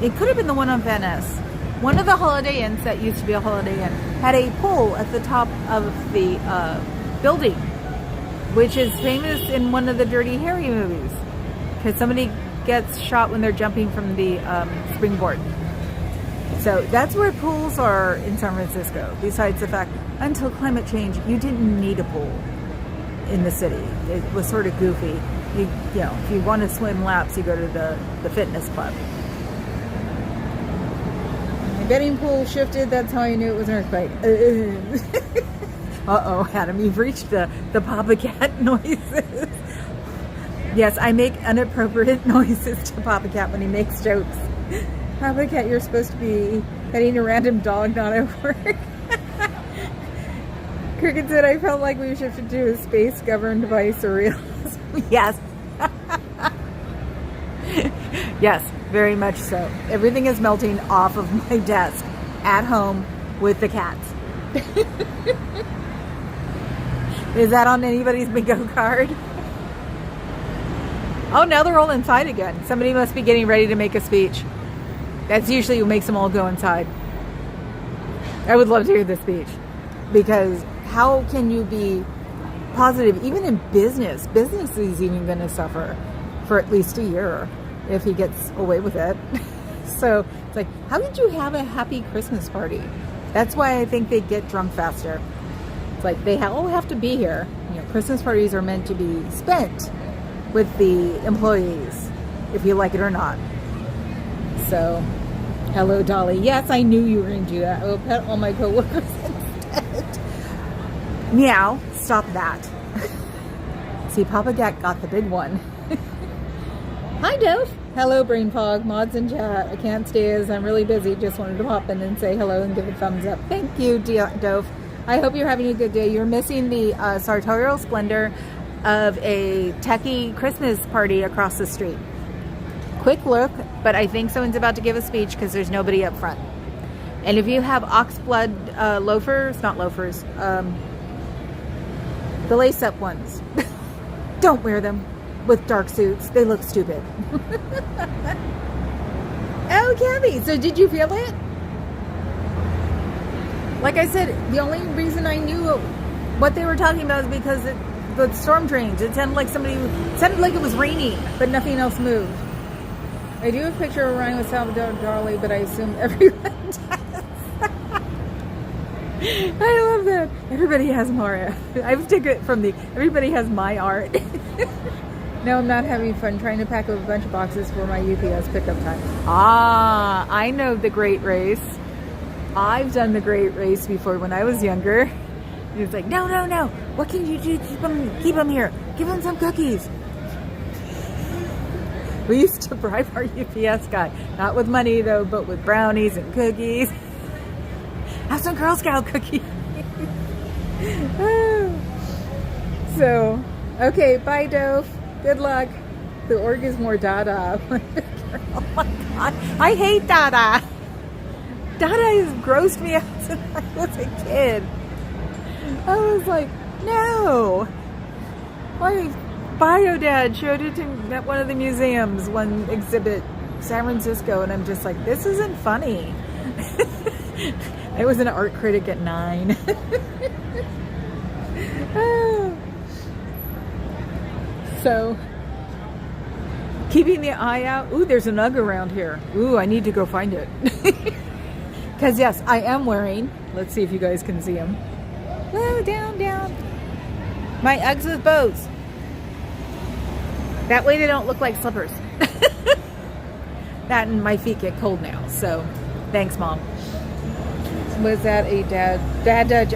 It could have been the one on Van Ness. One of the Holiday Inns that used to be a Holiday Inn had a pool at the top of the building, which is famous in one of the Dirty Harry movies. Because somebody gets shot when they're jumping from the springboard. So that's where pools are in San Francisco. Besides the fact, until climate change, you didn't need a pool in the city. It was sort of goofy. You know, if you want to swim laps, you go to the fitness club. My betting pool shifted. That's how I knew it was an earthquake. Uh-oh, Adam, you've reached the Papa Cat noises. Yes, I make inappropriate noises to Papa Cat when he makes jokes. Papa Cat, you're supposed to be petting a random dog, not at work. Cricket said, I felt like we shifted to a space governed by surrealism. Yes. Yes, very much so. Everything is melting off of my desk at home with the cats. Is that on anybody's bingo card? Oh, now they're all inside again. Somebody must be getting ready to make a speech. That's usually what makes them all go inside. I would love to hear the speech. Because how can you be positive, even in business? Business is even going to suffer for at least a year if he gets away with it. So it's like, how did you have a happy Christmas party? That's why I think they get drunk faster. It's like they all have to be here. You know, Christmas parties are meant to be spent with the employees, if you like it or not. So, hello, Dolly. Yes, I knew you were going to do that. I will pet all my coworkers instead. Meow. Stop that. See, Papa Cat got the big one. Hi, Dove. Hello, Brain Fog. Mods in chat. I can't stay as I'm really busy. Just wanted to pop in and say hello and give a thumbs up. Thank you, Dove. I hope you're having a good day. You're missing the sartorial splendor of a techie Christmas party across the street. Quick look, but I think someone's about to give a speech because there's nobody up front. And if you have oxblood loafers, not loafers, the lace-up ones, don't wear them with dark suits. They look stupid. Oh, Gabby, so did you feel it? Like I said, the only reason I knew what they were talking about is because the storm drains. It sounded like it was raining, but nothing else moved. I do have a picture of Ryan with Salvador Dali, but I assume everyone does. I love that. Everybody has Mario. I took it from everybody has my art. No, I'm not having fun trying to pack up a bunch of boxes for my UPS pickup time. Ah, I know the Great Race. I've done the Great Race before when I was younger. He was like, no. What can you do? Keep them here. Give them some cookies. We used to bribe our UPS guy. Not with money, though, but with brownies and cookies. Have some Girl Scout cookies. So, okay, bye, Dove. Good luck. The org is more Dada. Oh my God. I hate Dada. Dada has grossed me out since I was a kid. I was like, no. My bio dad showed it to me at one of the museums, one exhibit, San Francisco, and I'm just like, this isn't funny. I was an art critic at 9. So, keeping the eye out. Ooh, there's an UGG around here. Ooh, I need to go find it. Because yes, I am wearing, let's see if you guys can see them. Whoa, down. My Uggs with bows. That way they don't look like slippers. That and my feet get cold now. So, thanks, Mom. Was that a dad?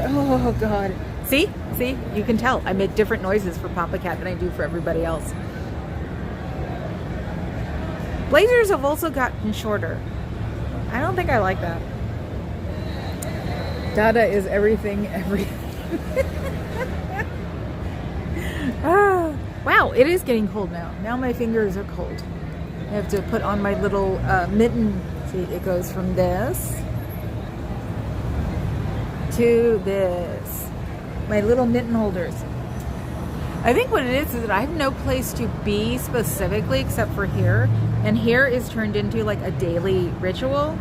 Oh, God. See? You can tell. I make different noises for Papa Cat than I do for everybody else. Blazers have also gotten shorter. I don't think I like that. Dada is everything. Wow, it is getting cold now. Now my fingers are cold. I have to put on my little mitten. See, it goes from this to this. My little mitten holders. I think what it is that I have no place to be specifically except for here. And here is turned into like a daily ritual,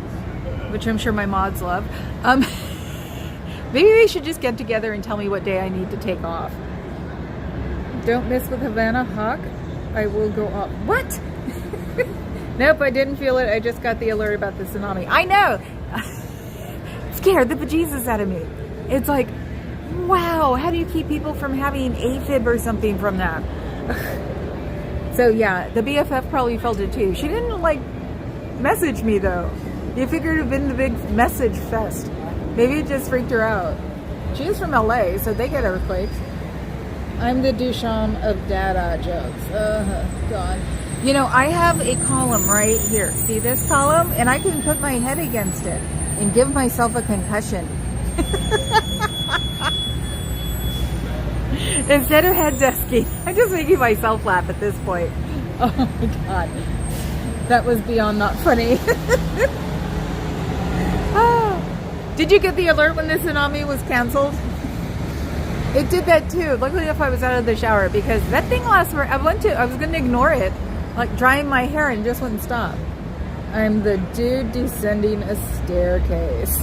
which I'm sure my mods love. Maybe they should just get together and tell me what day I need to take off. Don't mess with Havana Hawk. I will go off. What? Nope, I didn't feel it. I just got the alert about the tsunami. I know. Scared the bejesus out of me. It's like, wow, how do you keep people from having AFib or something from that? So yeah, the BFF probably felt it too. She didn't like message me though. You figured it would have been the big message fest. Maybe it just freaked her out. She is from LA, so they get earthquakes. I'm the Duchamp of Dada jokes. God. You know, I have a column right here. See this column? And I can put my head against it and give myself a concussion. Instead of head desking. I'm just making myself laugh at this point. Oh my God. That was beyond not funny. Did you get the alert when the tsunami was canceled? It did that too. Luckily enough, I was out of the shower because that thing lasts forever. I was going to ignore it, like drying my hair, and just wouldn't stop. I'm the dude descending a staircase.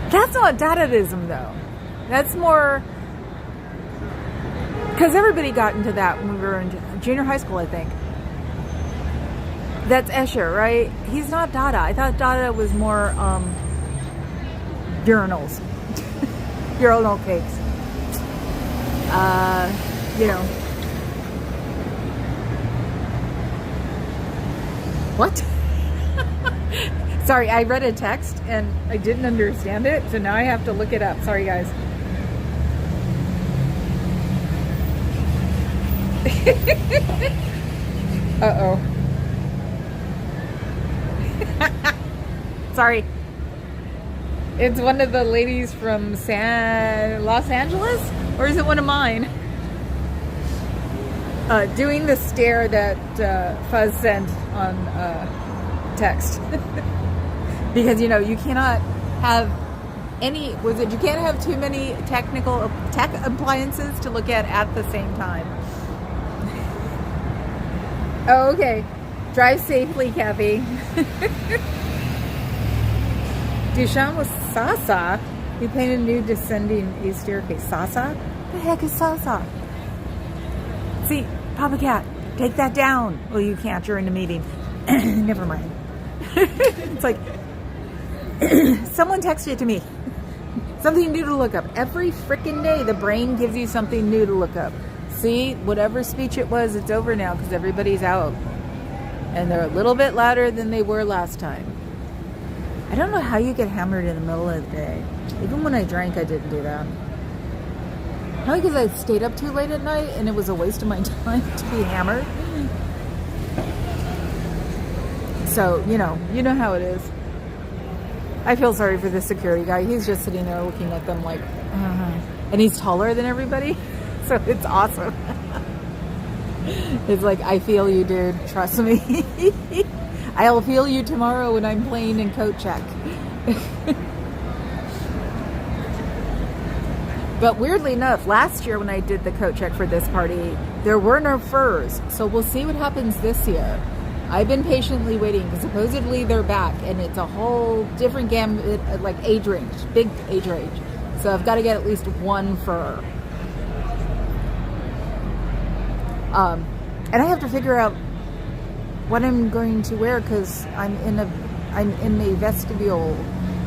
That's not Dadaism though. That's more, because everybody got into that when we were in junior high school, I think. That's Escher, right? He's not Dada. I thought Dada was more urinals. Urinal cakes. You know. What? Sorry, I read a text and I didn't understand it, so now I have to look it up. Sorry, guys. Uh-oh. Sorry. It's one of the ladies from Los Angeles? Or is it one of mine? Doing the stare that Fuzz sent on text. Because, you know, you cannot have you can't have too many tech appliances to look at the same time. Oh, okay. Drive safely, Kathy. Duchamp was Sasa. He painted a new descending a staircase. Sasa? The heck is Sasa? See, Papa Cat, take that down. Well, you can't. You're in a meeting. Never mind. It's like, someone texted it to me. Something new to look up. Every freaking day, the brain gives you something new to look up. See, whatever speech it was, it's over now because everybody's out. And they're a little bit louder than they were last time. I don't know how you get hammered in the middle of the day. Even when I drank, I didn't do that. Probably because I stayed up too late at night and it was a waste of my time to be hammered. So, you know how it is. I feel sorry for the security guy. He's just sitting there looking at them like, and he's taller than everybody. So it's awesome. It's like, I feel you, dude. Trust me. I'll feel you tomorrow when I'm playing in coat check. But weirdly enough, last year when I did the coat check for this party, there were no furs. So we'll see what happens this year. I've been patiently waiting because supposedly they're back and it's a whole different gamut, like age range, big age range. So I've got to get at least one fur. And I have to figure out what I'm going to wear because I'm in a vestibule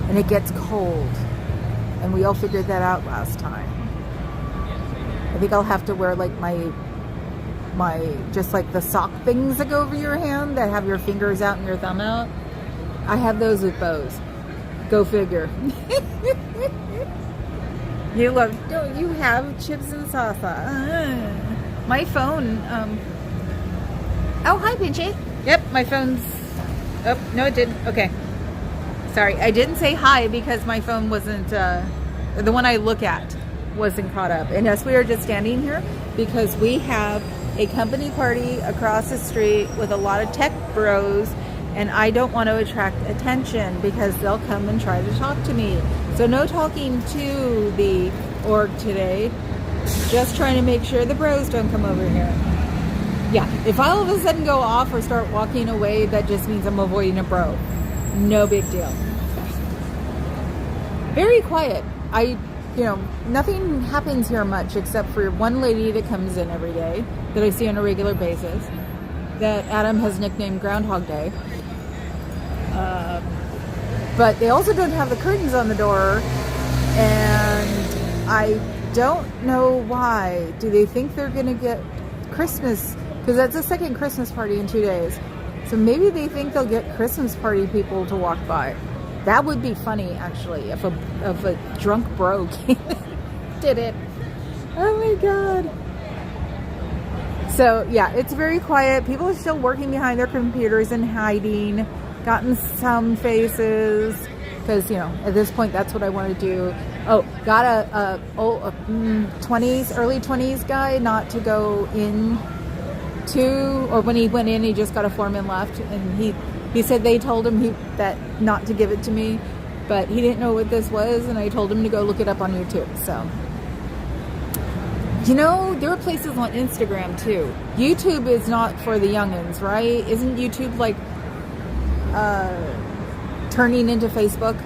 and it gets cold. And we all figured that out last time. I think I'll have to wear like my just like the sock things that go over your hand that have your fingers out and your thumb out. I have those with bows. Go figure. Don't you have chips and salsa? My phone, oh, hi, Pinchy. Yep, my phone's, oh, no, it didn't. Okay. Sorry, I didn't say hi because my phone wasn't, the one I look at wasn't caught up. And yes, we are just standing here because we have a company party across the street with a lot of tech bros, and I don't want to attract attention because they'll come and try to talk to me. So no talking to the org today, just trying to make sure the bros don't come over here. Yeah, if I all of a sudden go off or start walking away, that just means I'm avoiding a bro. No big deal. Very quiet. Nothing happens here much except for one lady that comes in every day that I see on a regular basis that Adam has nicknamed Groundhog Day. But they also don't have the curtains on the door, and I don't know why. Do they think they're going to get Christmas? Because that's the second Christmas party in 2 days. So maybe they think they'll get Christmas party people to walk by. That would be funny, actually, if a drunk bro came and did it. Oh my god. So yeah, it's very quiet. People are still working behind their computers and hiding. Gotten some faces because at this point that's what I want to do. Oh, got a 20s, early 20s guy not to go in to, or when he went in, he just got a form and left, and he said they told him that not to give it to me, but he didn't know what this was, and I told him to go look it up on YouTube. So there are places on Instagram too. YouTube is not for the youngins, right? Isn't YouTube like turning into Facebook?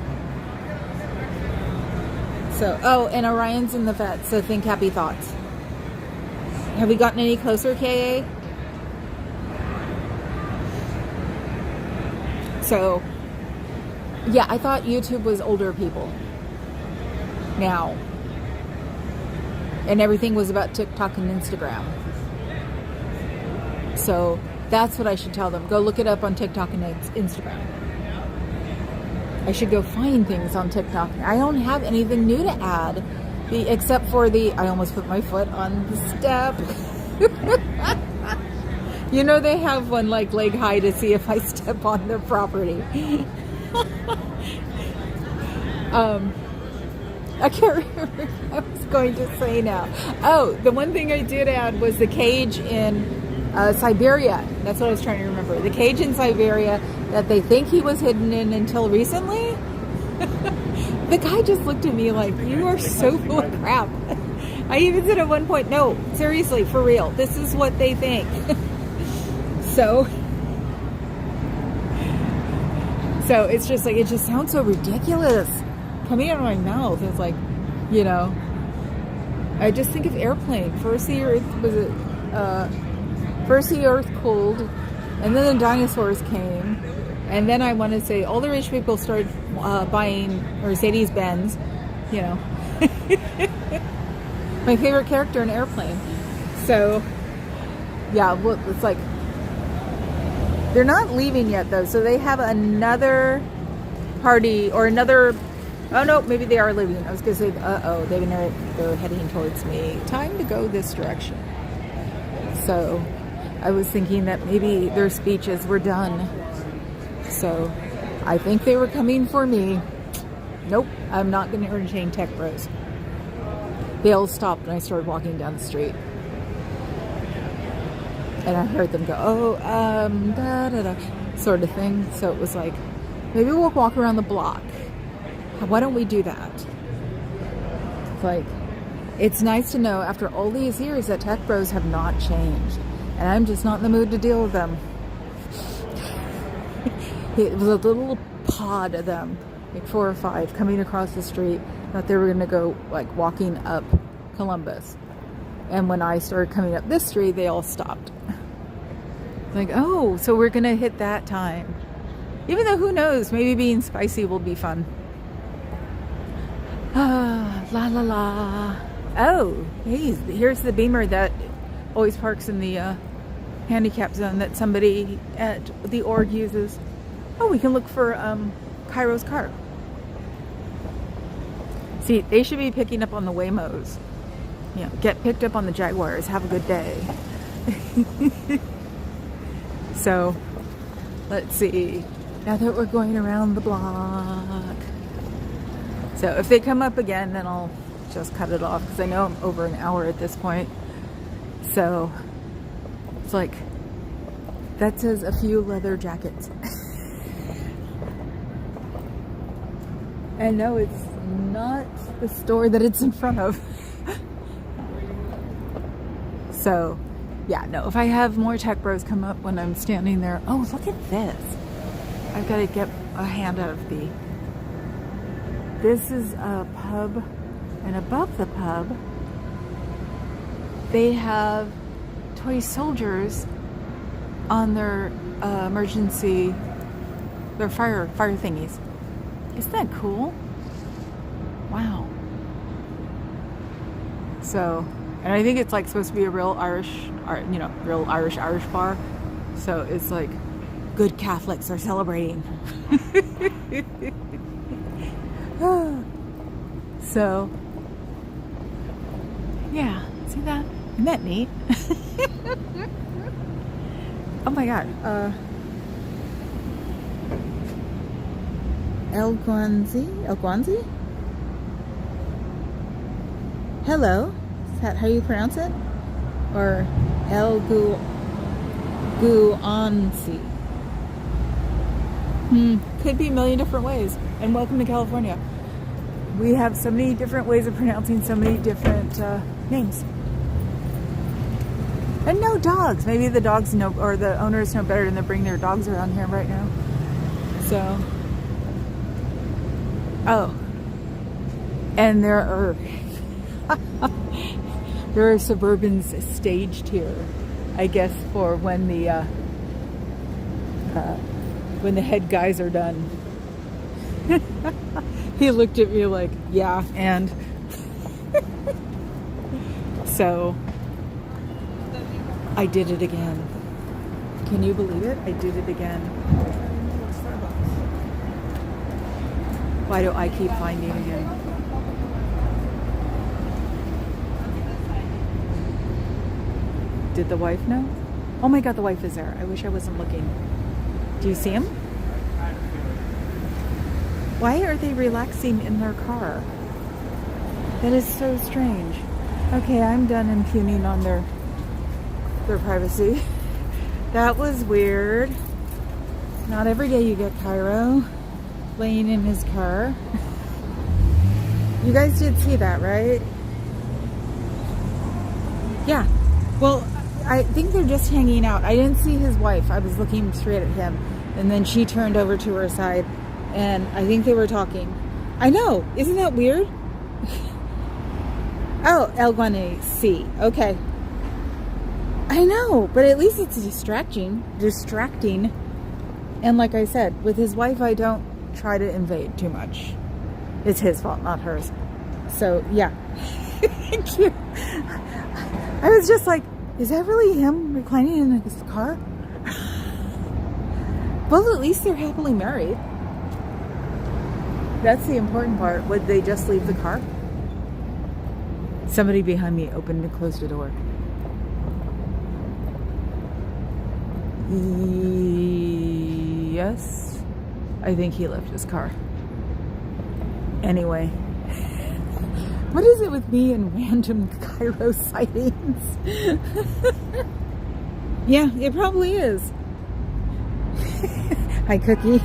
So, oh, and Orion's in the vet, so think happy thoughts. Have we gotten any closer, KA? So, yeah, I thought YouTube was older people now. And everything was about TikTok and Instagram. So, that's what I should tell them. Go look it up on TikTok and Instagram. I should go find things on TikTok. I don't have anything new to add. Except for I almost put my foot on the step. They have one like leg high to see if I step on their property. I can't remember what I was going to say now. Oh, the one thing I did add was the cage in Siberia. That's what I was trying to remember. The cage in Siberia that they think he was hidden in until recently. The guy just looked at me like, you are so full of crap. I even said at one point, no, seriously, for real, this is what they think. So it's just like, it just sounds so ridiculous coming out of my mouth. It's like, you know, I just think of airplane. First the earth cooled, and then the dinosaurs came, and then I want to say all the rich people started buying Mercedes Benz, you know. My favorite character in Airplane. So yeah, well, it's like they're not leaving yet though, so they have another party or another. Oh no, maybe they are leaving. I was gonna say, they're heading towards me. Time to go this direction. So I was thinking that maybe their speeches were done. So I think they were coming for me. Nope, I'm not gonna entertain tech bros. They all stopped and I started walking down the street. And I heard them go, da da da, sort of thing. So it was like, maybe we'll walk around the block. Why don't we do that? It's like, it's nice to know after all these years that tech bros have not changed. And I'm just not in the mood to deal with them. It was a little pod of them, like 4 or 5, coming across the street. Thought they were going to go like walking up Columbus. And when I started coming up this street, they all stopped. Like, oh, so we're going to hit that time. Even though, who knows, maybe being spicy will be fun. Ah, la la la. Oh, hey, here's the Beamer that always parks in the handicap zone that somebody at the org uses. Oh, we can look for Cairo's car. See, they should be picking up on the Waymos. You know, get picked up on the Jaguars. Have a good day. So, let's see. Now that we're going around the block. So, if they come up again, then I'll just cut it off. Because I know I'm over an hour at this point. So, it's like, that says a few leather jackets. And no, it's not the store that it's in front of. So, yeah, no, if I have more tech bros come up when I'm standing there. Oh, look at this. I've got to get a hand out of the. This is a pub, and above the pub, they have toy soldiers on their emergency, their fire thingies. Isn't that cool? Wow. So, and I think it's like supposed to be a real Irish bar. So it's like good Catholics are celebrating. So, yeah, see that? Isn't that neat? Oh my God. El Guanzi? Hello? Is that how you pronounce it? Or El Guanzi? Could be a million different ways. And welcome to California. We have so many different ways of pronouncing so many different names. And no dogs. Maybe the dogs know, or the owners know better than to bring their dogs around here right now. So, oh, and there are Suburbans staged here, I guess, for when the head guys are done. He looked at me like, yeah, and so I did it again. Can you believe it? I did it again. Why do I keep finding again? Did the wife know? Oh my God, the wife is there. I wish I wasn't looking. Do you see him? Why are they relaxing in their car? That is so strange. Okay, I'm done impugning on their privacy. That was weird. Not every day you get Cairo laying in his car. You guys did see that, right? Yeah. Well, I think they're just hanging out. I didn't see his wife. I was looking straight at him. And then she turned over to her side. And I think they were talking. I know. Isn't that weird? Oh, L1AC. Okay. I know. But at least it's distracting. And like I said, with his wife, I don't try to invade too much. It's his fault, not hers. So, yeah. Thank you. I was just like, is that really him reclining in his car? Well, at least they're happily married. That's the important part. Would they just leave the car? Somebody behind me opened and closed the door. Yes. I think he left his car. Anyway. What is it with me and random Cairo sightings? Yeah, it probably is. Hi, Cookie.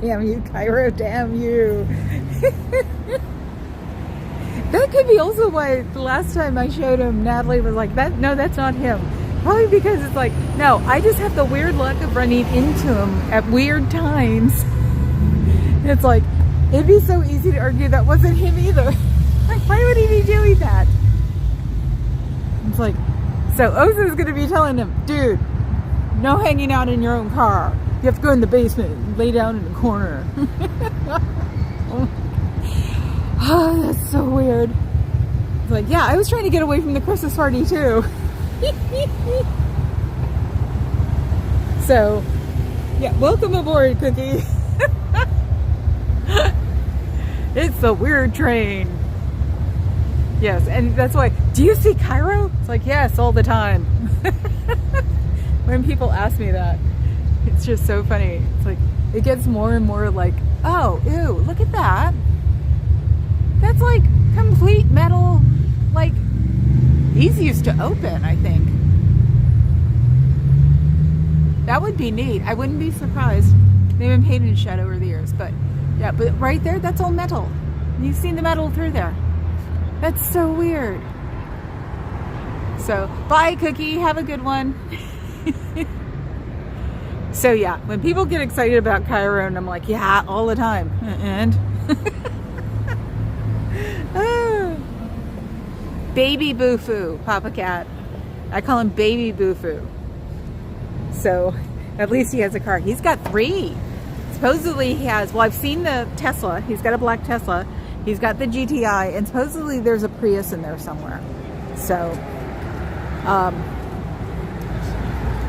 Damn you, Cairo. Damn you. That could be also why the last time I showed him, Natalie was like, "That no, that's not him." Probably because it's like, no, I just have the weird luck of running into him at weird times. It's like, it'd be so easy to argue that wasn't him either. Like, why would he be doing that? It's like, so Oza's going to be telling him, dude, no hanging out in your own car. You have to go in the basement and lay down in the corner. Oh, that's so weird. It's like, yeah, I was trying to get away from the Christmas party too. So, yeah, welcome aboard, Cookie. It's the weird train. Yes, and that's why, do you see Cairo? It's like, yes, all the time. When people ask me that, it's just so funny. It's like, it gets more and more like, oh, ew, look at that. That's like complete metal, like, these used to open, I think. That would be neat. I wouldn't be surprised. They've been painted shut over the years, but yeah, but right there, that's all metal. You've seen the metal through there. That's so weird. So, bye, Cookie. Have a good one. So, yeah, when people get excited about Cairo, and I'm like, yeah, all the time. And oh. Baby Boo-Foo, Papa Cat. I call him Baby Boo-Foo. So, at least he has a car. He's got 3. Supposedly he has, well, I've seen the Tesla. He's got a black Tesla. He's got the GTI, and supposedly there's a Prius in there somewhere. So,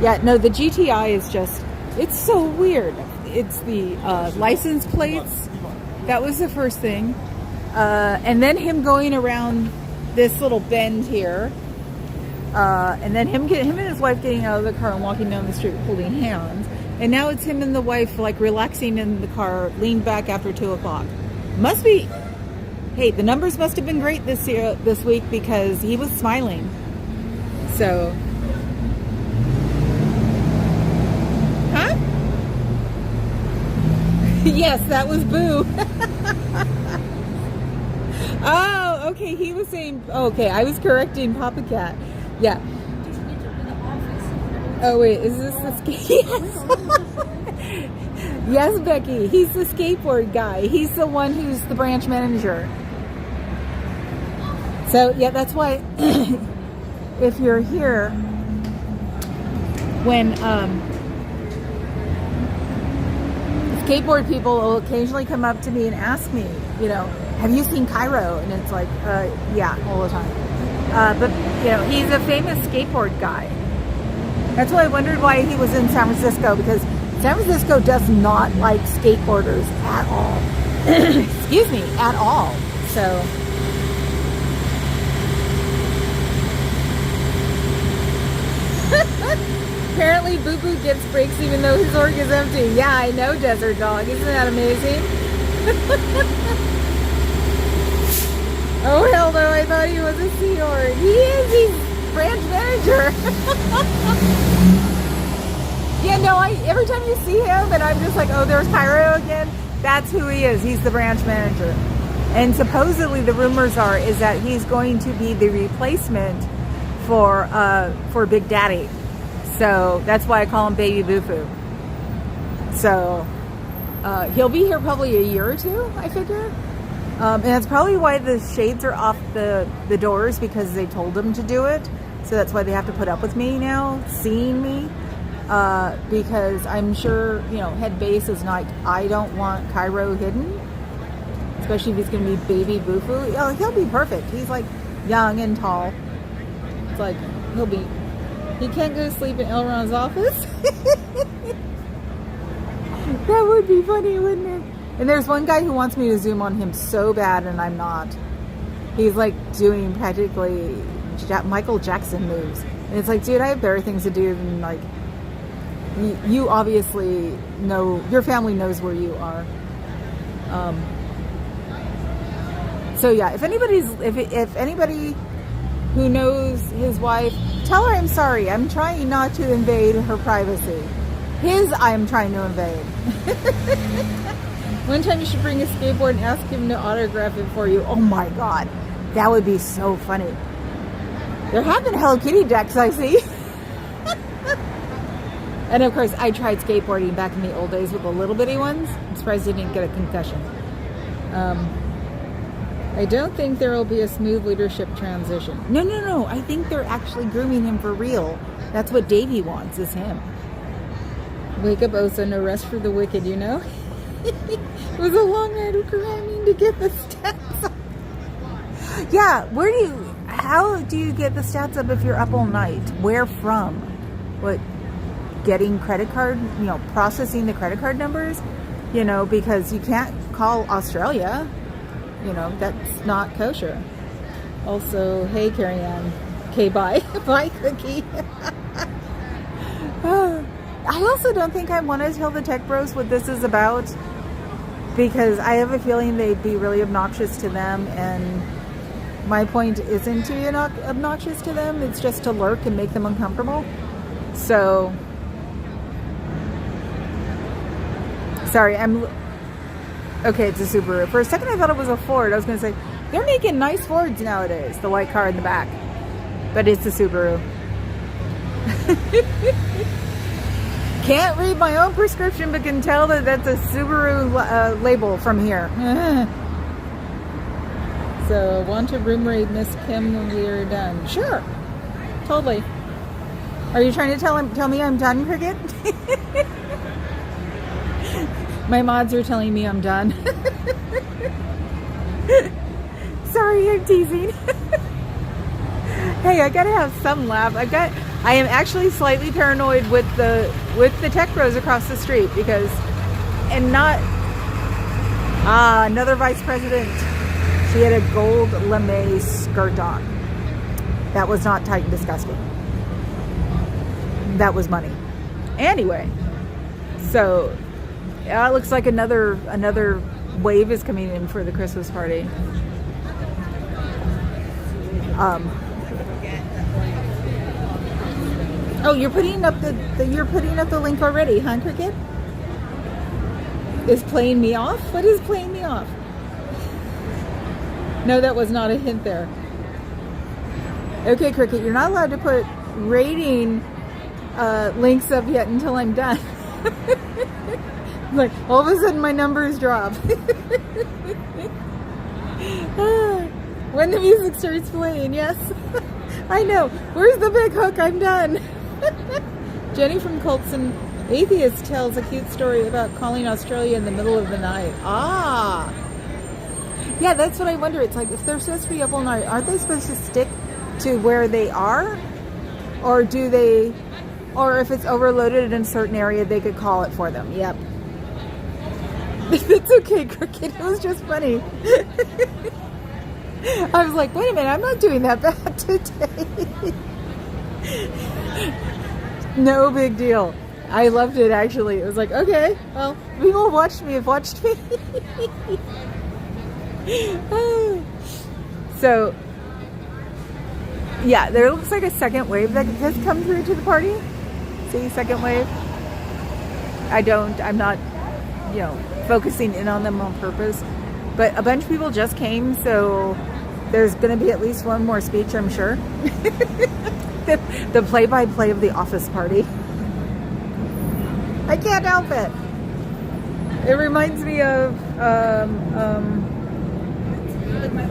yeah, no, the GTI is just, it's so weird. It's the license plates. That was the first thing. And then him going around this little bend here. And then him and his wife getting out of the car and walking down the street holding hands. And now it's him and the wife like relaxing in the car, leaned back after 2 o'clock. Must be, hey, the numbers must have been great this week because he was smiling. So, huh? Yes, that was Boo. Oh, okay, he was saying, okay, I was correcting Papa Cat. Yeah. Oh, wait, is this the Yes. Yes, Becky, he's the skateboard guy. He's the one who's the branch manager. So, yeah, that's why if you're here, when skateboard people will occasionally come up to me and ask me, you know, have you seen Cairo? And it's like, yeah, all the time. But, you know, he's a famous skateboard guy. That's why I wondered why he was in San Francisco, because San Francisco does not like skateboarders at all. Excuse me, at all. So, apparently Boo Boo gets breaks even though his org is empty. Yeah, I know, Desert Dog. Isn't that amazing? Oh, hell no, I thought he was a Sea Org. He is, he's branch manager. Yeah, no, every time you see him and I'm just like, oh, there's Cairo again, that's who he is. He's the branch manager. And supposedly the rumors is that he's going to be the replacement for Big Daddy. So that's why I call him Baby Bufu. So he'll be here probably a year or two, I figure. And that's probably why the shades are off the doors, because they told them to do it. So that's why they have to put up with me now, seeing me. Because I'm sure, head base is not, I don't want Cairo hidden. Especially if he's going to be Baby Bufu. Oh, he'll be perfect. He's like young and tall. It's like, he can't go to sleep in Elron's office. That would be funny, wouldn't it? And there's one guy who wants me to zoom on him so bad, and I'm not. He's like doing practically Michael Jackson moves. And it's like, dude, I have better things to do than like, you obviously know, your family knows where you are. So yeah, if anybody who knows his wife, tell her I'm sorry. I'm trying not to invade her privacy. His, I'm trying to invade. One time you should bring a skateboard and ask him to autograph it for you. Oh my God, that would be so funny. There have been Hello Kitty decks, I see. And of course, I tried skateboarding back in the old days with the little bitty ones. I'm surprised I didn't get a concussion. I don't think there will be a smooth leadership transition. No. I think they're actually grooming him for real. That's what Davey wants, is him. Wake up, Osa, no rest for the wicked, It was a long night of cramming to get the stats up. Yeah, how do you get the stats up if you're up all night? Where from? What, getting credit card, processing the credit card numbers? Because you can't call Australia. That's not kosher. Also, hey, Carrie Ann. Okay, bye. Bye, Cookie. I also don't think I want to tell the tech bros what this is about, because I have a feeling they'd be really obnoxious to them, and my point isn't to be obnoxious to them. It's just to lurk and make them uncomfortable. So, sorry, okay, it's a Subaru. For a second I thought it was a Ford. I was going to say, they're making nice Fords nowadays, the white car in the back. But it's a Subaru. Can't read my own prescription, but can tell that that's a Subaru label from here. So, want to room raid Miss Kim when we are done? Sure. Totally. Are you trying to tell me I'm done, Cricket? My mods are telling me I'm done. Sorry, I'm teasing. Hey, I gotta have some laugh. I am actually slightly paranoid with the tech bros across the street, because, and not, another vice president. She had a gold lame skirt on. That was not tight and disgusting. That was money. Anyway, so it looks like another wave is coming in for the Christmas party. Oh, you're putting up the link already, huh, Cricket? Is playing me off? What is playing me off? No, that was not a hint there. Okay, Cricket, you're not allowed to put rating links up yet until I'm done. Like, all of a sudden my numbers drop. When the music starts playing, yes. I know. Where's the big hook? I'm done. Jenny from Colson Atheist tells a cute story about calling Australia in the middle of the night. Ah. Yeah, that's what I wonder. It's like, if they're supposed to be up all night, aren't they supposed to stick to where they are? Or do they, or if it's overloaded in a certain area, they could call it for them. Yep. It's okay, Cricket. It was just funny. I was like, wait a minute, I'm not doing that bad today. No big deal. I loved it, actually. It was like, okay, well, people who watched me have watched me. So, yeah, there looks like a second wave that has come through to the party. See, second wave. I'm not, focusing in on them on purpose. But a bunch of people just came, so there's going to be at least one more speech, I'm sure. The play-by-play of the office party. I can't help it. It reminds me of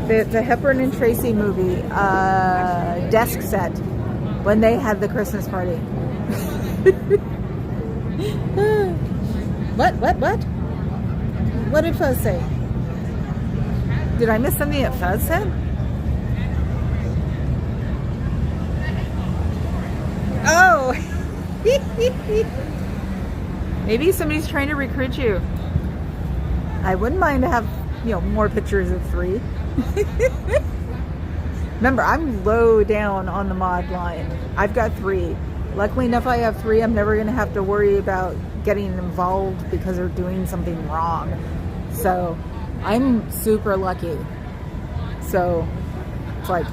the Hepburn and Tracy movie, Desk Set, when they had the Christmas party. What? What did Fuzz say? Did I miss something that Fuzz said? Oh! Maybe somebody's trying to recruit you. I wouldn't mind to have, more pictures of 3. Remember, I'm low down on the mod line. I've got 3. Luckily enough, I have 3. I'm never going to have to worry about getting involved because they're doing something wrong. So, I'm super lucky. So, it's like,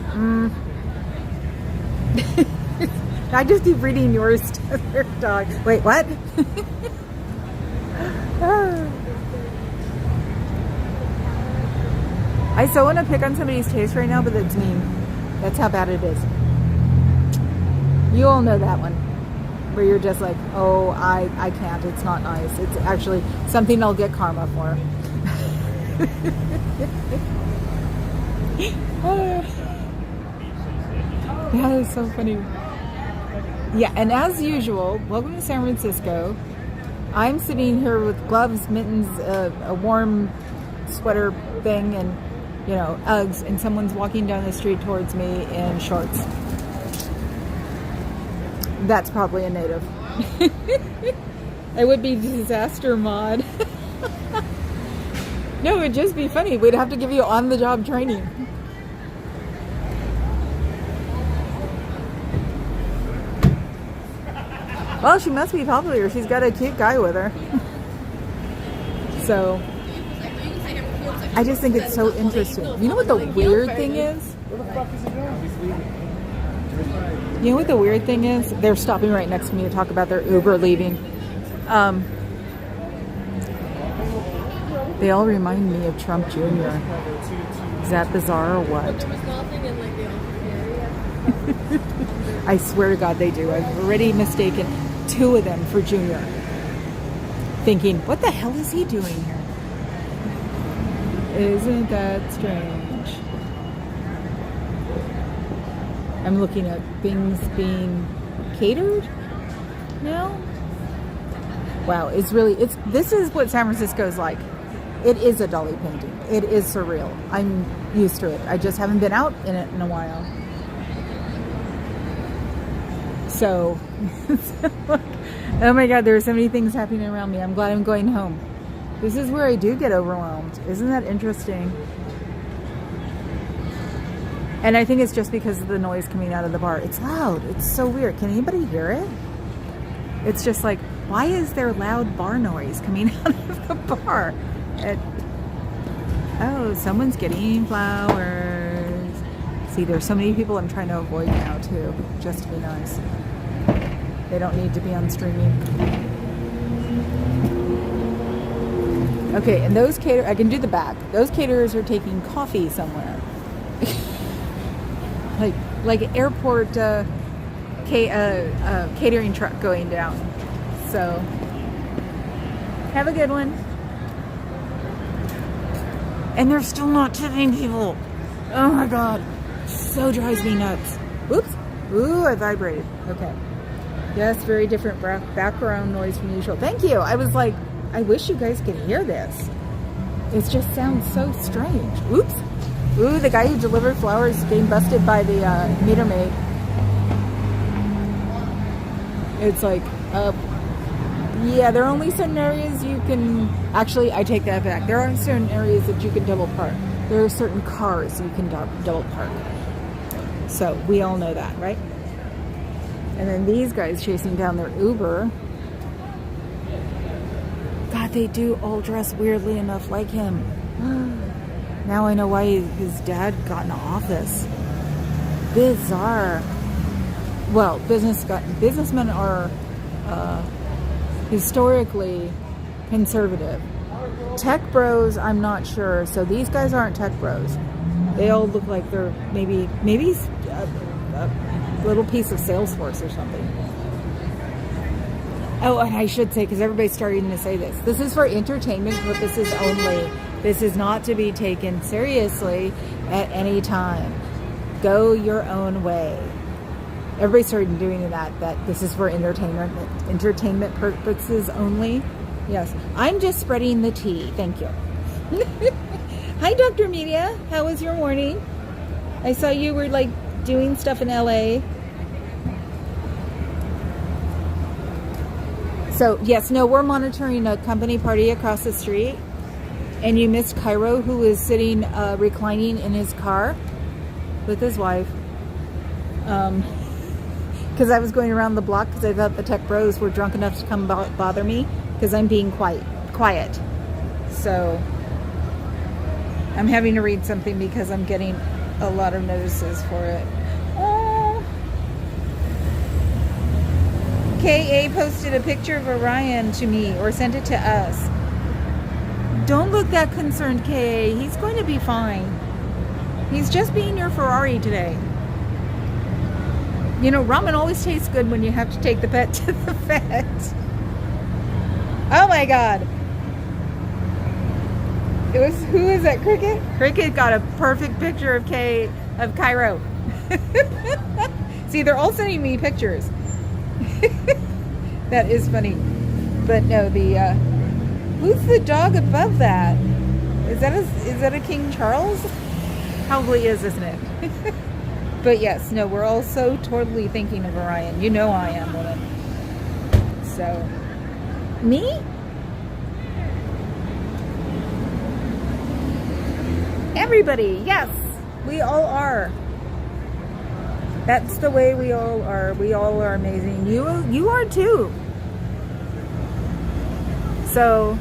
I just keep reading yours to their dog. Wait, what? I so want to pick on somebody's taste right now, but that's mean. That's how bad it is. You all know that one. Where you're just like, oh, I can't. It's not nice. It's actually something I'll get karma for. That is so funny. Yeah, and as usual, welcome to San Francisco. I'm sitting here with gloves, mittens, a warm sweater thing, and, Uggs, and someone's walking down the street towards me in shorts. That's probably a native. It would be disaster mod. No, it'd just be funny. We'd have to give you on-the-job training. Well, she must be popular. She's got a cute guy with her. So, I just think it's so interesting. You know what the weird thing is? You know what the weird thing is? They're stopping right next to me to talk about their Uber leaving. They all remind me of Trump Jr. Is that bizarre or what? I swear to God they do. I've already mistaken 2 of them for Jr. Thinking, what the hell is he doing here? Isn't that strange? I'm looking at things being catered now. Wow, this is what San Francisco is like. It is a Dali painting. It is surreal. I'm used to it. I just haven't been out in it in a while. So, oh my God, there are so many things happening around me. I'm glad I'm going home. This is where I do get overwhelmed. Isn't that interesting? And I think it's just because of the noise coming out of the bar. It's loud. It's so weird. Can anybody hear it? It's just like, why is there loud bar noise coming out of the bar? Oh, someone's getting flowers. See, there's so many people I'm trying to avoid now too, just to be nice. They don't need to be on streaming. Okay, and those I can do the back. Those caterers are taking coffee somewhere. like an airport catering truck going down. So, have a good one. And they're still not tipping people. Oh my God. So drives me nuts. Oops. Ooh, I vibrated. Okay. Yes, very different background noise from usual. Thank you. I was like, I wish you guys could hear this. It just sounds so strange. Oops. Ooh, the guy who delivered flowers is getting busted by the meter maid. It's like, yeah, there are only certain areas you can... Actually, I take that back. There are certain areas that you can double park. There are certain cars you can double park. So, we all know that, right? And then these guys chasing down their Uber. they do all dress weirdly enough like him. Now I know why his dad got into office. Bizarre. Well, businessmen are historically conservative. Tech bros, I'm not sure. So these guys aren't tech bros. They all look like they're maybe a little piece of Salesforce or something. Oh, and I should say, because everybody's starting to say this, this is for entertainment purposes only. This is not to be taken seriously at any time. Go your own way. Everybody started doing that this is for entertainment purposes only. Yes, I'm just spreading the tea. Thank you. Hi, Dr. Media. How was your morning? I saw you were like doing stuff in LA. So yes, no, we're monitoring a company party across the street, and you missed Cairo, who is sitting reclining in his car with his wife. Because I was going around the block because I thought the tech bros were drunk enough to come bother me because I'm being quiet. So I'm having to read something because I'm getting a lot of notices for it. KA posted a picture of Orion to me, or sent it to us. Don't look that concerned, KA. He's going to be fine. He's just being your Ferrari today. You know, ramen always tastes good when you have to take the pet to the vet. Oh my God. Who is that, Cricket? Cricket got a perfect picture of Cairo. See, they're all sending me pictures. That is funny. But no, who's the dog above that? Is that a King Charles? Probably is, isn't it? But yes, no, we're all so totally thinking of Orion. You know I am, woman. So, me? Everybody, yes, we all are. That's the way we all are. We all are amazing. You are too. So,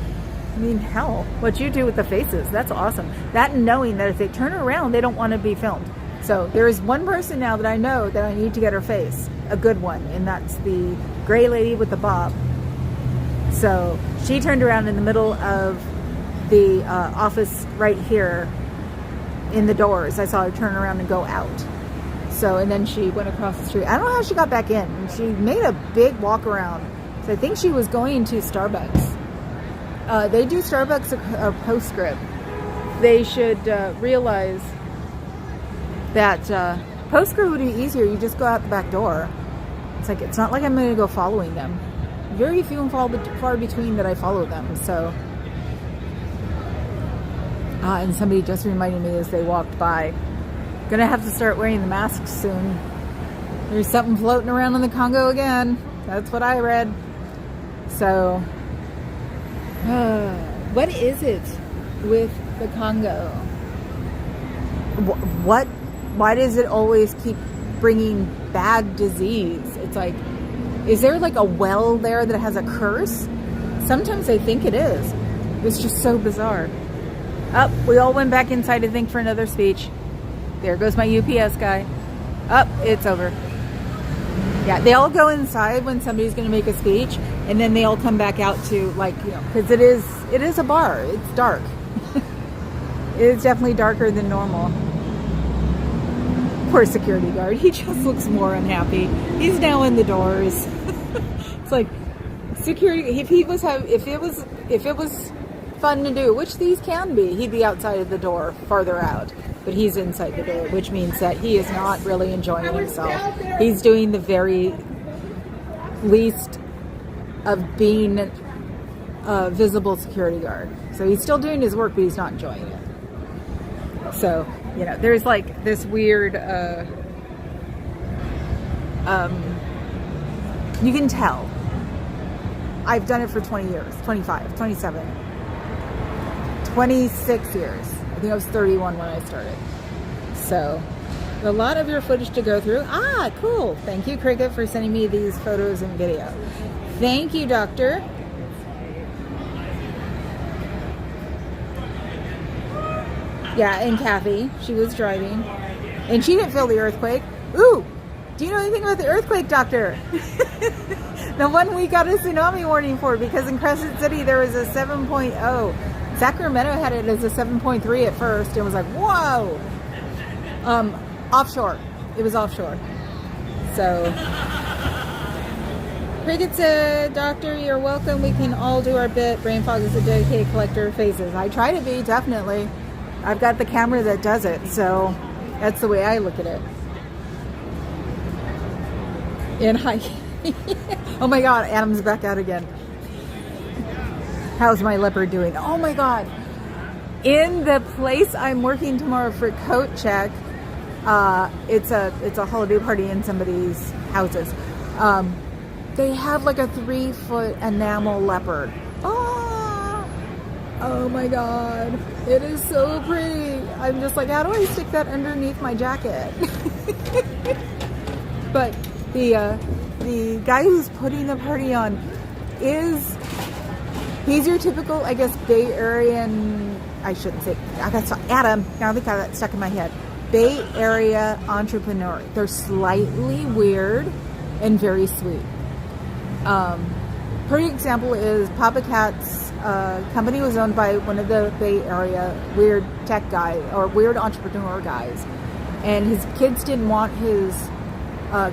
I mean, hell, what you do with the faces, that's awesome. That and knowing that if they turn around, they don't want to be filmed. So there is one person now that I know that I need to get her face, a good one, and that's the gray lady with the bob. So she turned around in the middle of the office right here in the doors. I saw her turn around and go out. So, and then she went across the street. I don't know how she got back in. She made a big walk around. So I think she was going to Starbucks. They do Starbucks a postscript. They should realize that postscript would be easier. You just go out the back door. It's not like I'm going to go following them. Very few and far between that I follow them. So, and somebody just reminded me as they walked by, gonna have to start wearing the masks soon. There's something floating around in the Congo again. That's what I read. So, what is it with the Congo? What? Why does it always keep bringing bad disease? It's like, is there like a well there that has a curse? Sometimes I think it is. It's just so bizarre. Up, we all went back inside to think for another speech. There goes my UPS guy. Up, it's over. Yeah, they all go inside when somebody's going to make a speech, and then they all come back out to, like, you know, because it is a bar. It's dark. It is definitely darker than normal. Poor security guard. He just looks more unhappy. He's now in the doors. It's like security. If it was fun to do, which these can be, he'd be outside of the door, farther out. But he's inside the door, which means that he is not really enjoying himself. He's doing the very least of being a visible security guard. So he's still doing his work, but he's not enjoying it. So, you know, there's like this weird, you can tell. I've done it for 20 years, 25, 27, 26 years. I think I was 31 when I started. So, a lot of your footage to go through. Ah, cool. Thank you, Cricket, for sending me these photos and video. Thank you, Doctor. Yeah, and Kathy, she was driving, and she didn't feel the earthquake. Ooh, do you know anything about the earthquake, doctor? The one we got a tsunami warning for, because in Crescent City there was a 7.0. Sacramento had it as a 7.3 at first. It was like, whoa. Offshore. It was offshore. So, Cricket said, Doctor, you're welcome. We can all do our bit. Brain fog is a dedicated collector of faces. I try to be, definitely. I've got the camera that does it, so that's the way I look at it. And hi. Oh my God, Adam's back out again. How's my leopard doing? Oh my God. In the place I'm working tomorrow for coat check, it's a holiday party in somebody's houses. They have like a 3-foot enamel leopard. Oh my God. It is so pretty. I'm just like, how do I stick that underneath my jacket? But the guy who's putting the party on he's your typical, I guess, Bay Arean, I shouldn't say, Adam, now they got that stuck in my head. Bay Area entrepreneur. They're slightly weird and very sweet. Perfect example is Papa Cat's company was owned by one of the Bay Area weird tech guys or weird entrepreneur guys, and his kids didn't want his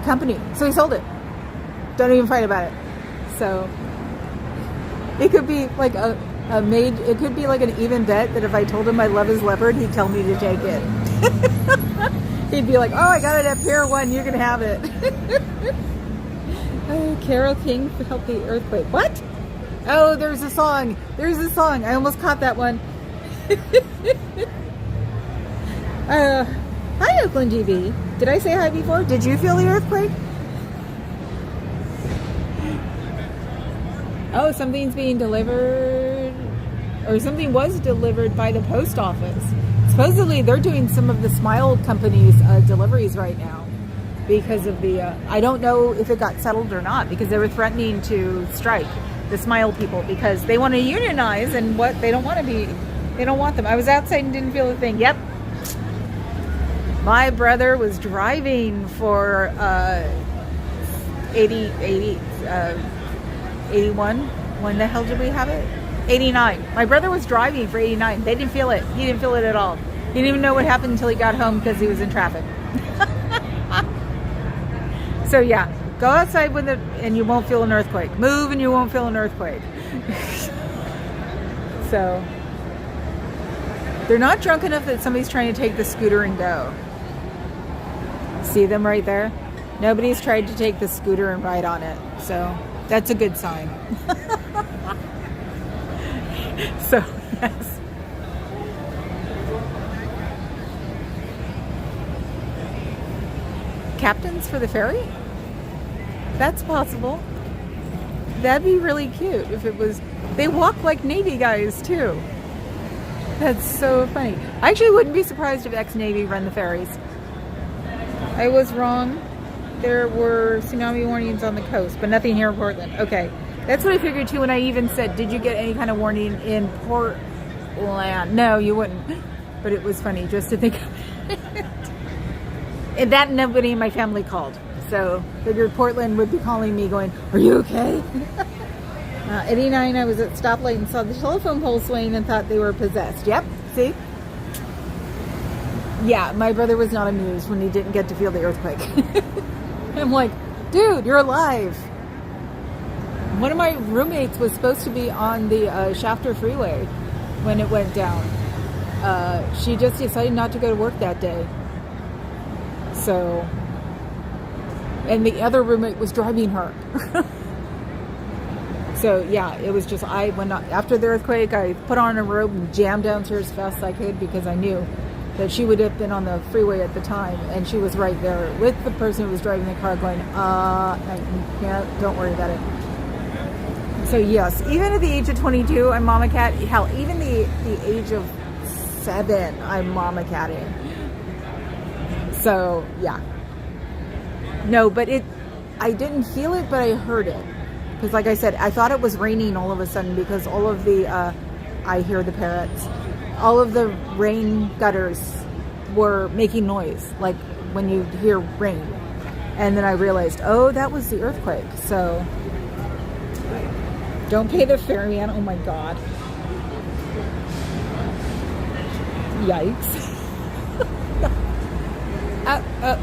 company, so he sold it. Don't even fight about it. So it could be like it could be like an even bet that if I told him I love his leopard, he'd tell me to take it. He'd be like, oh, I got it at Pier 1, you can have it. Oh, Carol King helped the earthquake. What? Oh, there's a song. I almost caught that one. Hi, Oakland GB. Did I say hi before? Did you feel the earthquake? Oh, something's being delivered, or something was delivered by the post office. Supposedly, they're doing some of the Smile company's deliveries right now because of the, I don't know if it got settled or not, because they were threatening to strike the Smile people because they want to unionize, and they don't want them. I was outside and didn't feel a thing. Yep. My brother was driving for 81. When the hell did we have it? 89. My brother was driving for 89. They didn't feel it. He didn't feel it at all. He didn't even know what happened until he got home because he was in traffic. So yeah, go outside with it and you won't feel an earthquake. Move and you won't feel an earthquake. So they're not drunk enough that somebody's trying to take the scooter and go. See them right there? Nobody's tried to take the scooter and ride on it. So that's a good sign. So, yes. Captains for the ferry? That's possible. That'd be really cute if it was. They walk like Navy guys too. That's so funny. I actually wouldn't be surprised if ex-Navy run the ferries. I was wrong. There were tsunami warnings on the coast, but nothing here in Portland. Okay. That's what I figured too when I even said, did you get any kind of warning in Portland? No, you wouldn't. But it was funny just to think of it. And that nobody in my family called. So figured Portland would be calling me going, are you okay? 89, I was at stoplight and saw the telephone pole swaying and thought they were possessed. Yep, see? Yeah, my brother was not amused when he didn't get to feel the earthquake. I'm like, dude, you're alive. One of my roommates was supposed to be on the Shafter Freeway when it went down. She just decided not to go to work that day. So, and the other roommate was driving her. So yeah, it was just, after the earthquake, I put on a robe and jammed downstairs as fast as I could because I knew that she would have been on the freeway at the time, and she was right there with the person who was driving the car going, yeah, don't worry about it. So yes, even at the age of 22, I'm mama cat. Hell, even the age of 7, I'm mama catting. So yeah. No, but I didn't feel it, but I heard it. Because like I said, I thought it was raining all of a sudden because all of the, I hear the parrots. all of the rain gutters were making noise, like when you hear rain. And then I realized, oh, that was the earthquake. So don't pay the ferryman. Oh my God. Yikes.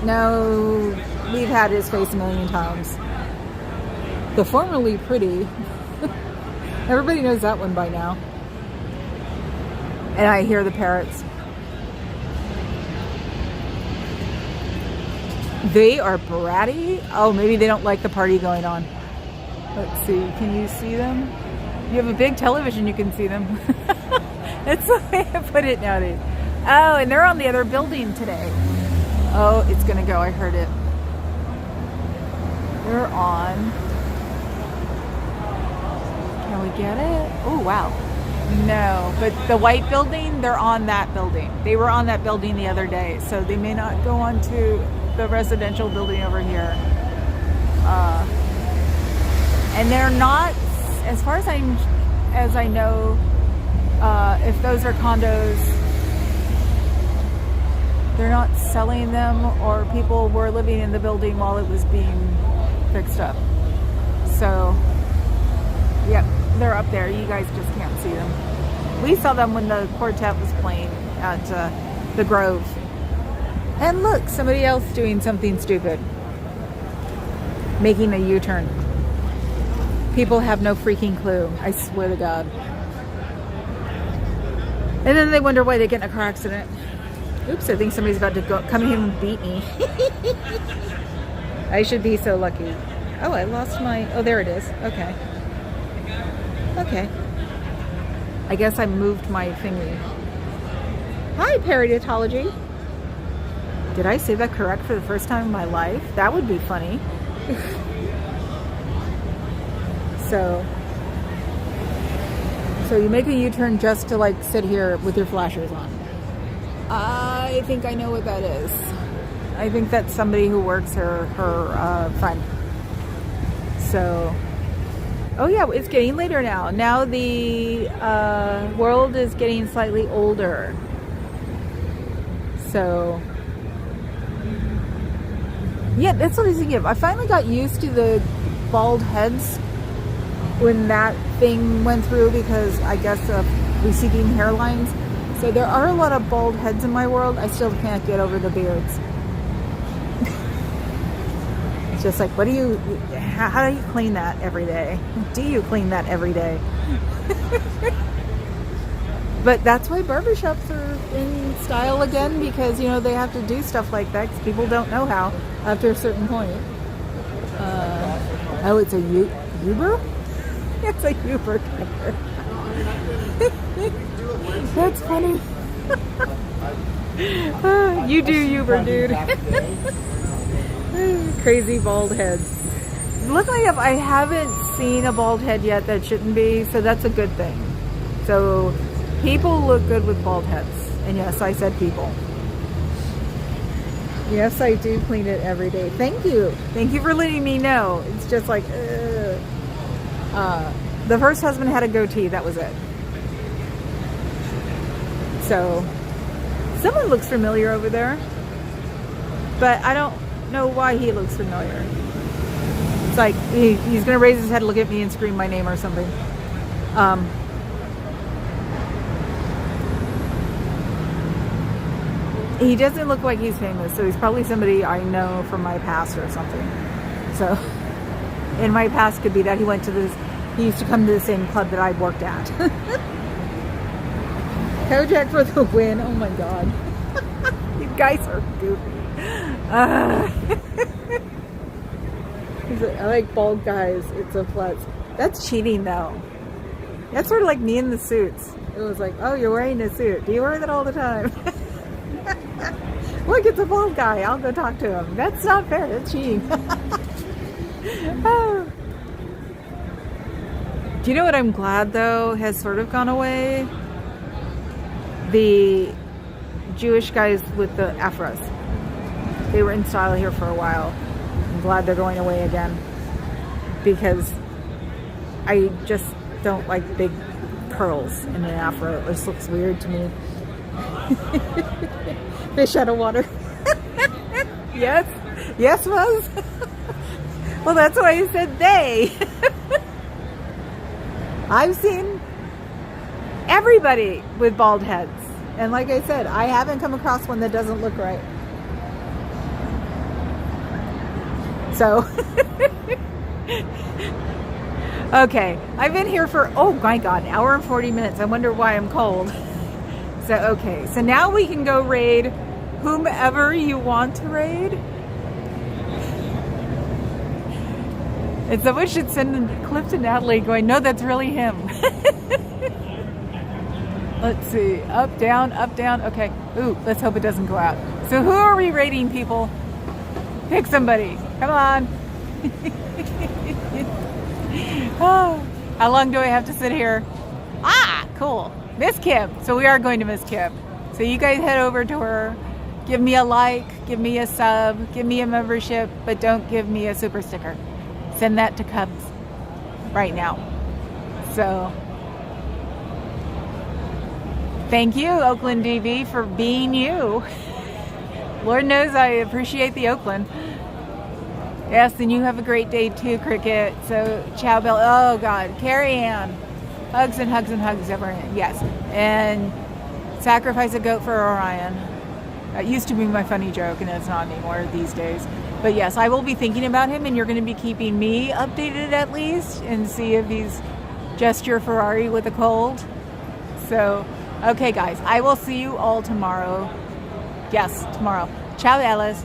No, we've had his face a million times. The formerly pretty. Everybody knows that one by now. And I hear the parrots. They are bratty. Oh, maybe they don't like the party going on. Let's see. Can you see them? You have a big television, you can see them. That's the way I put it nowadays. Oh, and they're on the other building today. Oh, it's going to go. I heard it. They're on. Can we get it? Oh, wow. No, but the white building, they're on that building. They were on that building the other day, so they may not go on to the residential building over here. And they're not, as far as I know, if those are condos, they're not selling them, or people were living in the building while it was being fixed up. So, yep, they're up there. You guys just can't see them. We saw them when the quartet was playing at the Grove. And look, somebody else doing something stupid. Making a U-turn. People have no freaking clue. I swear to God. And then they wonder why they get in a car accident. Oops, I think somebody's about to come in and beat me. I should be so lucky. Oh, I lost my... Oh, there it is. Okay. Okay. I guess I moved my thingy. Hi, Paraditology. Did I say that correct for the first time in my life? That would be funny. So you make a U-turn just to like sit here with your flashers on. I think I know what that is. I think that's somebody who works her friend. So, oh yeah, it's getting later now. Now the world is getting slightly older. So, yeah, that's what I was thinking of. I finally got used to the bald heads when that thing went through, because I guess of receding hairlines. So there are a lot of bald heads in my world. I still can't get over the beards. It's just like, how do you clean that every day? Do you clean that every day? But that's why barbershops are in style again, because, you know, they have to do stuff like that because people don't know how after a certain point. Oh, it's a Uber? It's a Uber driver. That's funny. You do Uber, dude. Crazy bald heads. Luckily enough, I haven't seen a bald head yet that shouldn't be, so that's a good thing. So people look good with bald heads. And yes, I said people. Yes, I do clean it every day. Thank you. Thank you for letting me know. It's just like, the first husband had a goatee. That was it. So, someone looks familiar over there. But I don't know why he looks familiar. It's like, he's going to raise his head, look at me, and scream my name or something. He doesn't look like he's famous, so he's probably somebody I know from my past or something. So, in my past could be that he used to come to the same club that I worked at. Kojak for the win. Oh my God. You guys are goofy. He's like, I like bald guys. It's a plus. That's cheating though. That's sort of like me in the suits. It was like, oh, you're wearing a suit. Do you wear that all the time? Look, it's a bald guy. I'll go talk to him. That's not fair. That's cheating. Oh. Do you know what I'm glad, though, has sort of gone away? The Jewish guys with the afros. They were in style here for a while. I'm glad they're going away again. Because I just don't like big curls in an afro. This looks weird to me. Fish out of water. Yes. Yes, Muzz. Well, that's why I said they. I've seen everybody with bald heads. And like I said, I haven't come across one that doesn't look right. So, okay. I've been here for, oh my God, an hour and 40 minutes. I wonder why I'm cold. So, okay. So now we can go raid whomever you want to raid. And someone should send a clip to Natalie going, no, that's really him. Let's see. Up, down, up, down. Okay. Ooh, let's hope it doesn't go out. So who are we raiding, people? Pick somebody. Come on. Oh, how long do I have to sit here? Ah, cool. Miss Kim. So we are going to Miss Kim. So you guys head over to her. Give me a like. Give me a sub. Give me a membership. But don't give me a super sticker. Send that to Cubs right now. So thank you, Oakland DV, for being you. Lord knows I appreciate the Oakland. Yes, and you have a great day too, Cricket. So, ciao, Bill. Oh, God. Carrie Ann. Hugs and hugs and hugs ever. Yes. And sacrifice a goat for Orion. That used to be my funny joke, and it's not anymore these days. But yes, I will be thinking about him, and you're going to be keeping me updated at least, and see if he's just your Ferrari with a cold. So, okay, guys. I will see you all tomorrow. Yes, tomorrow. Ciao, Alice.